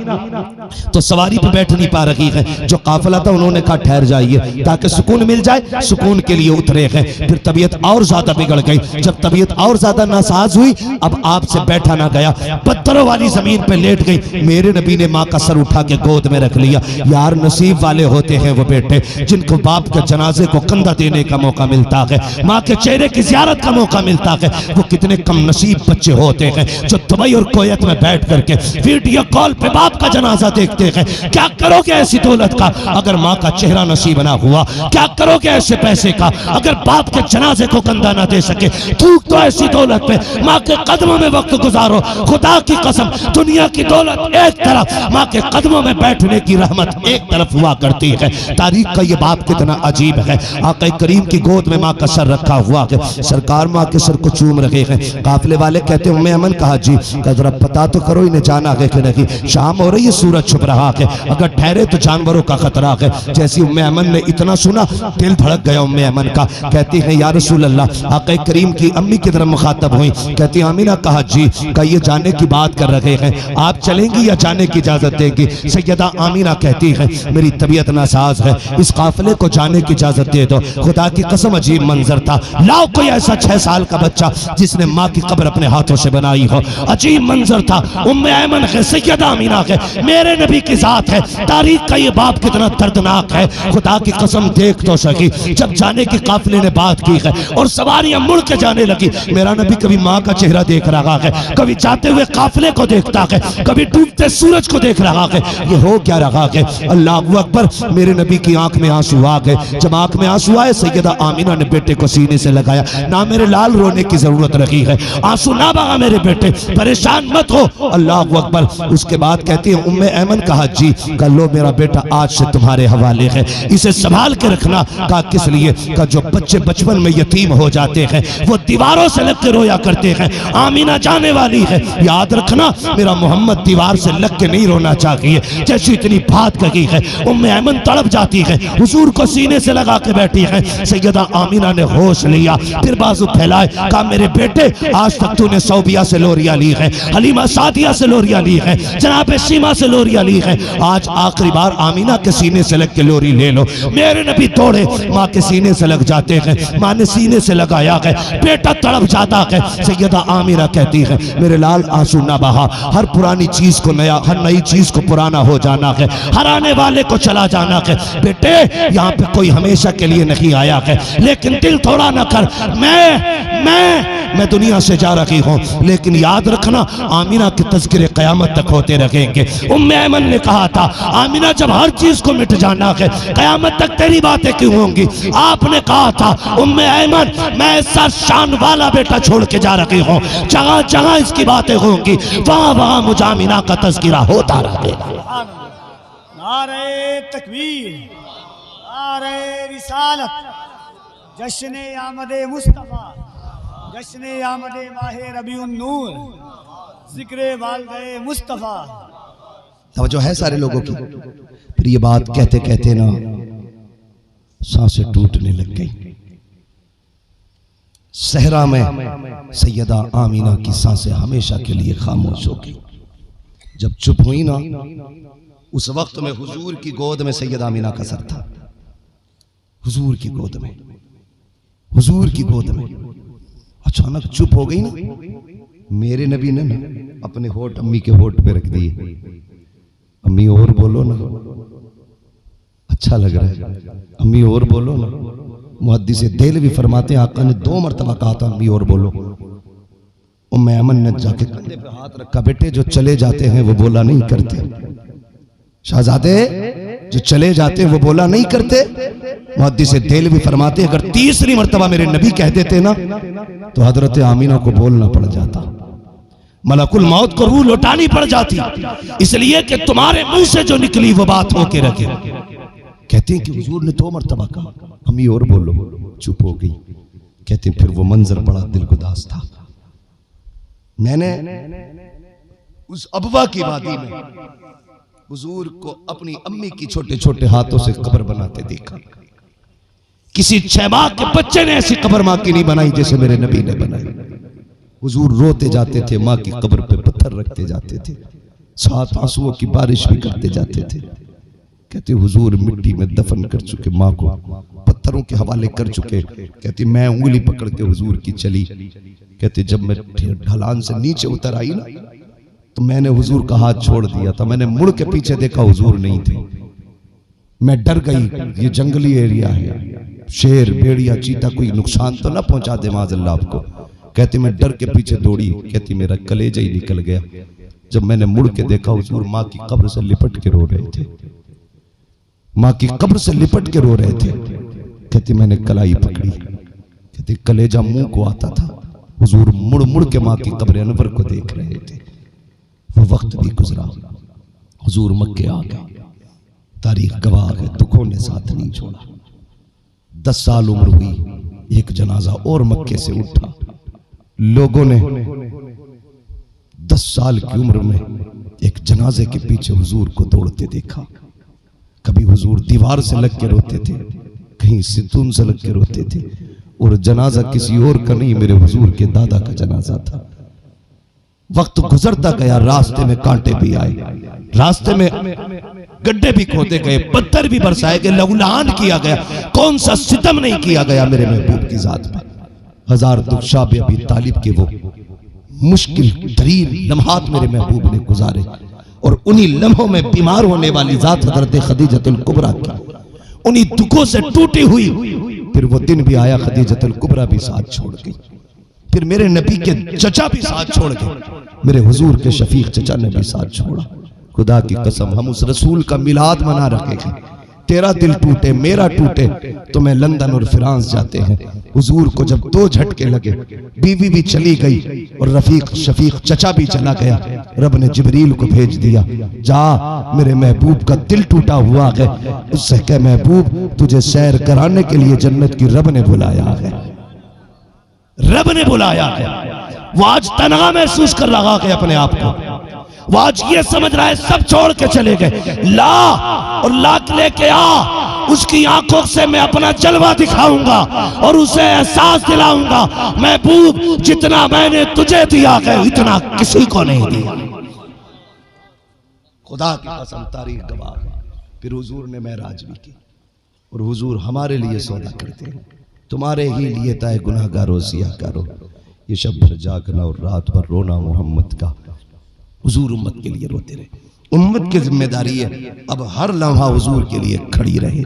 तो सवारी पे बैठ नहीं पा रही है। जो काफिला था उन्होंने कहा ठहर जाइए ताकि सुकून मिल जाए, सुकून के लिए उतरे हैं। फिर तबीयत और ज्यादा बिगड़ गई। जब तबीयत और ज्यादा नासाज हुई अब आपसे बैठा ना गया, पत्थरों वाली जमीन पे लेट गई। मेरे नबी ने माँ का सर उठा के गोद में रख लिया। यार नसीब वाले होते हैं वो बेटे जिनको बाप के जनाजे को कंधा देने का मौका मिलता है, माँ के चेहरे की जियारत का मौका मिलता है। वो कितने कम नसीब बच्चे होते हैं जो दुबई और कोयत में बैठ करके वीडियो कॉल पे बाप का जनाजा देखते हैं। क्या करोगे ऐसी दौलत का अगर माँ का चेहरा नसीब ना हुआ? क्या करोगे ऐसे पैसे का अगर बाप के जनाजे को कंधा ना दे सके? थूक तो ऐसी दौलत पे, माँ के कदमों में वक्त गुजारो। खुदा की कसम दुनिया की दौलत एक तरफ, माँ के कदमों में बैठने की रहमत एक तरफ हुआ करती है। तारीख का ये बाप कितना अजीब है। आका करीम की गोद में माँ का सर रखा हुआ है, सरकार माँ के सर को चूम रहे हैं। काफिले वाले कहते हैं उम्मे अमन कहा जी जरा पता तो करो इन्हें जाना है कि नहीं, शाम हो रही है, सूरज छुप रहा है, अगर ठहरे तो जानवरों का खतरा है। जैसी उम्मे अमन ने इतना सुना दिल धड़क गया उम्मे अमन का। कहती है या रसूल अल्लाह। आका करीम की अम्मी की तरफ मुखातब हुई, कहती आमीना कहा जी का ये जाने की बात कर रहे हैं, आप चलेंगे जाएंगी या जाने की इजाजत देंगी? सैयदा आमीना कहती है मेरी तबीयत नासाज है, इस काफिले को जाने की इजाजत दे दो। खुदा की कसम अजीब मंजर था। लाओ कोई ऐसा 6 साल का बच्चा जिसने माँ की कब्र अपने हाथों से बनाई हो। अजीब मंजर था। उम्मे ऐमन है, सैयदा आमीना है, मेरे नबी की जात है। तारीख का ये बाप कितना दर्दनाक है। खुदा की कसम देख तो सकी। जब जाने की काफिले ने बात की है और सवारियां मुड़ के जाने लगी, मेरा नबी कभी माँ का चेहरा देख रहा है, कभी जाते हुए काफिले को देखता है, कभी डूबते सूरज को देख रहा है। ये हो क्या रहा है? अल्लाहू अकबर। मेरे नबी की आंख में आंसू आ गए। जब आंख में आंसू आए, सैयदा आमीना ने बेटे को सीने से लगाया। ना मेरे लाल, रोने की जरूरत रही है, आंसू ना बहा मेरे बेटे, परेशान मत हो। अल्लाहू अकबर। उसके बाद कहती है उम्मे ऐमन, कहा जी, कल लो मेरा बेटा आज से तुम्हारे हवाले है, इसे संभाल के रखना। कहा किस लिए? का जो बच्चे बचपन में यतीम हो जाते हैं वो दीवारों से लग के रोया करते हैं। आमीना जाने वाली है, याद रखना मेरा मोहम्मद दीवार से लग के नहीं रोना चाहिए। जैसी इतनी बात कही है, उम्मे ऐमन तड़प जाती है, हुजूर को सीने से लगा के बैठी है। सैयदा आमीना ने होश लिया, फिर बाजू फैलाए, कहा मेरे बेटे आज तक तूने सौबिया से लोरिया ली है, हलीमा सादिया से लोरिया ली है, जनाब सीमा से लोरिया ली है, आज आखिरी बार आमीना के सीने से लग के लोरी ले लो। मेरे नबी दौड़े, माँ के सीने से लग जाते हैं, माँ ने सीने से लगाया है, बेटा तड़प जाता है। सैयदा आमीना कहती है मेरे लाल आंसू ना बहा। हर पुरानी चीज को नया, हर नई चीज को पुराना हो जाना है, हर आने वाले को चला जाना है। बेटे यहाँ पे कोई हमेशा के लिए नहीं आया है, लेकिन दिल थोड़ा ना कर। मैं दुनिया से जा रही हूँ, लेकिन याद रखना आमीना के तज़किरे क़यामत तक होते रहेंगे। उम्मे ऐमन ने कहा था आमीना जब हर चीज को मिट जाना है, क़यामत तक तेरी बातें क्यों होंगी? आपने कहा था उम्मे ऐमन मैं ऐसा शान वाला बेटा छोड़ के जा रही हूँ, जगह जगह इसकी बातें होंगी, वहां वहां मुझे आमीना का तज़किरा होता रहेगा। नारे तकबीर, नारे रिसालत, जश्न आमदे मुस्तफा, जश्न आमदे माहे रबीउन नूर, जिक्र वालदे मुस्तफा। तवज्जो है सारे लोगों की। फिर ये बात कहते कहते ना सांसें टूटने लग गई। सहरा में सैयदा आमीना की सांसें हमेशा के लिए खामोश हो गई। जब चुप हुई ना, उस वक्त में हुजूर की गोद में सैयदा आमीना का सर था। हुजूर की गोद में, हुजूर की गोद में अचानक चुप हो गई ना। मेरे नबी ने अपने होठ अम्मी के होठ पे रख दिए। अम्मी और बोलो ना, अच्छा लग रहा है, अम्मी और बोलो ना। मुहद्दिस देहलवी फरमाते हैं आका ने 2 मरतबा कहा था अम्मी और बोलो। उम्मे ऐमन ने जाके कंधे पे हाथ रखा, बेटे जो चले जाते हैं वो बोला नहीं करते, शहजादे जो चले जाते हैं वो बोला नहीं करते। मुहद्दिस देहलवी फरमाते हैं अगर 3री मरतबा मेरे नबी कह देते ना तो हजरत आमीना को बोलना पड़ जाता, मलकुल मौत को रूह लौटानी पड़ जाती, इसलिए कि तुम्हारे मुंह से जो निकली वो बात होके रखे। कहते हैं कि हुजूर ने 2 मरतबा कहा अम्मी और बोलो, चुप हो गई। कहते हैं फिर वो मंजर बड़ा दिलगुदास था। मैंने उस अबवा की वादी में हुजूर को अपनी अम्मी की छोटे छोटे हाथों से कब्र बनाते देखा। किसी 6 माह के बच्चे ने ऐसी कब्र माँ की नहीं बनाई जैसे मेरे नबी ने बनाई। हुजूर रोते जाते थे, माँ की कब्र पे पत्थर रखते जाते थे, साथ आंसुओं की बारिश भी करते जाते थे। कहते हुजूर मिट्टी में दफन कर चुके माँ को, पत्थरों के हवाले कर चुके। कहते मैं उंगली पकड़ के हुजूर की चली। कहते जब मैं ढलान से नीचे उतर आई ना तो मैंने हुजूर का हाथ छोड़ दिया था। मैंने मुड़ के पीछे देखा, हुजूर नहीं थे। मैं डर गई, ये जंगली एरिया है, शेर भेड़िया चीता कोई नुकसान तो ना पहुंचा दे माज़अल्लाह आपको। कहती मैं डर के पीछे दौड़ी। कहती मेरा कलेजा ही निकल गया जब मैंने मुड़ के देखा हुजूर माँ की कब्र से लिपट के रो रहे थे, माँ की कब्र से लिपट के रो रहे थे। कहती मैंने कलाई पकड़ी। कहती कलेजा मुंह को आता था। हुजूर मुड़ मुड़ के माँ की कब्र अनवर को देख रहे थे। वो वक्त भी गुजरा, हुजूर मक्के आ गए। तारीख गवाह है, दुखों ने साथ नहीं छोड़ा। 10 साल उम्र हुई, एक जनाजा और मक्के से उठा। लोगों ने 10 साल की उम्र में एक जनाजे के पीछे हुजूर को दौड़ते देखा। कभी हुजूर दीवार से लग के रोते थे, कहीं सितून से लग के रोते थे, और जनाजा किसी और का नहीं, मेरे हुजूर के दादा का जनाजा था। वक्त गुजरता गया, रास्ते में कांटे भी आए, रास्ते में गड्ढे भी खोदे गए, पत्थर भी बरसाए गए, लहूलुहान किया गया। कौन सा सितम नहीं किया गया मेरे महबूब की जात में। हजार दुशाब अबी तालिब के वो मुश्किल तरीन लम्हात मेरे महबूब ने गुजारे, और उन्हीं लम्हों में बीमार होने वाली जात हजरत खदीजतुल कुबरा की उन्हीं दुखों से टूटी हुई फिर वो दिन भी आया, खदीजतुल कुबरा भी साथ छोड़ गई, फिर मेरे नबी के चचा भी साथ छोड़ गए, मेरे हुजूर के शफीक चचा ने भी साथ छोड़ा। खुदा की कसम हम उस रसूल का मिलाद मना रखेंगे। तेरा दिल टूटे मेरा टूटे तो मैं लंदन और फ्रांस जाते हैं। हुजूर को जब 2 झटके लगे, बीवी भी चली गई और रफीक शफीक चचा भी चला गया, रब ने जिब्रील को भेज दिया, जा मेरे महबूब का दिल टूटा हुआ है, उससे कह महबूब तुझे सैर कराने के लिए जन्नत की रब ने बुलाया है, रब ने बुलाया है। वो आज तनहा महसूस कर रहा है अपने आप को, वो आज ये समझ रहा है सब छोड़ के चले गए, ला और लाख लेके आ, उसकी आंखों से मैं अपना जलवा दिखाऊंगा और उसे एहसास दिलाऊंगा महबूब जितना मैंने तुझे दिया है इतना किसी को नहीं दिया। खुदा की कसम तारीख गवाह। फिर हुजूर ने मेराज भी की और हुजूर हमारे लिए सौदा करते हैं, तुम्हारे ही लिए तय गुनाहगारों सिया करो, ये शब भर जागना और रात भर रोना मोहम्मद का। हुजूर उम्मत के लिए रोते रहे, उम्मत की जिम्मेदारी है अब हर लम्हा हुजूर के लिए खड़ी रहे,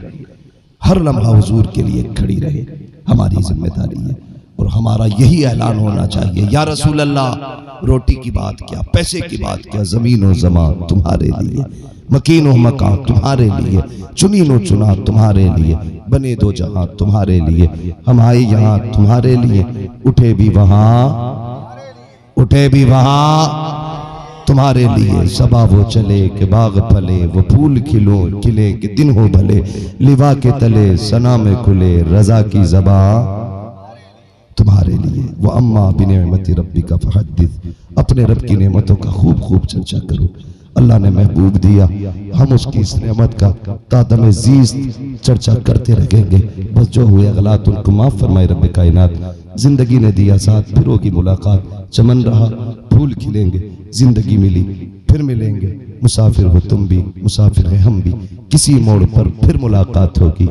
हर लम्हा हुजूर के लिए खड़ी रहे, हमारी जिम्मेदारी है। और हमारा यही ऐलान होना चाहिए, या रसूल अल्लाह रोटी की बात क्या, पैसे की बात क्या, जमीन और जमा तुम्हारे लिए, मकीन और मकान तुम्हारे लिए, चुनी नो चुना तुम्हारे लिए, बने दो जहां तुम्हारे लिए, हम आए यहाँ तुम्हारे लिए, उठे भी वहां तुम्हारे लिए। सबा वो चले कि बाग फले, वो फूल खिले कि दिन हो भले, लिवा के तले सना में खुले, रजा की ज़बा तुम्हारे लिए। वो अम्मा बिनिअमति रब्बिका फहद्दिस, अपने रब की नेमतों का खूब खूब चर्चा करो। अल्लाह ने महबूब दिया, हम उसकी इस नेमत का तादम जीस्त चर्चा करते रहेंगे। बस जो हुए गलत उनको माफ फरमाए रब कायनात। जिंदगी ने दिया साथ, फिर होगी मुलाकात, चमन रहा फूल खिलेंगे, जिंदगी मिली फिर मिलेंगे, मुसाफिर हो तुम भी मुसाफिर है हम भी, किसी मोड़ पर फिर मुलाकात होगी।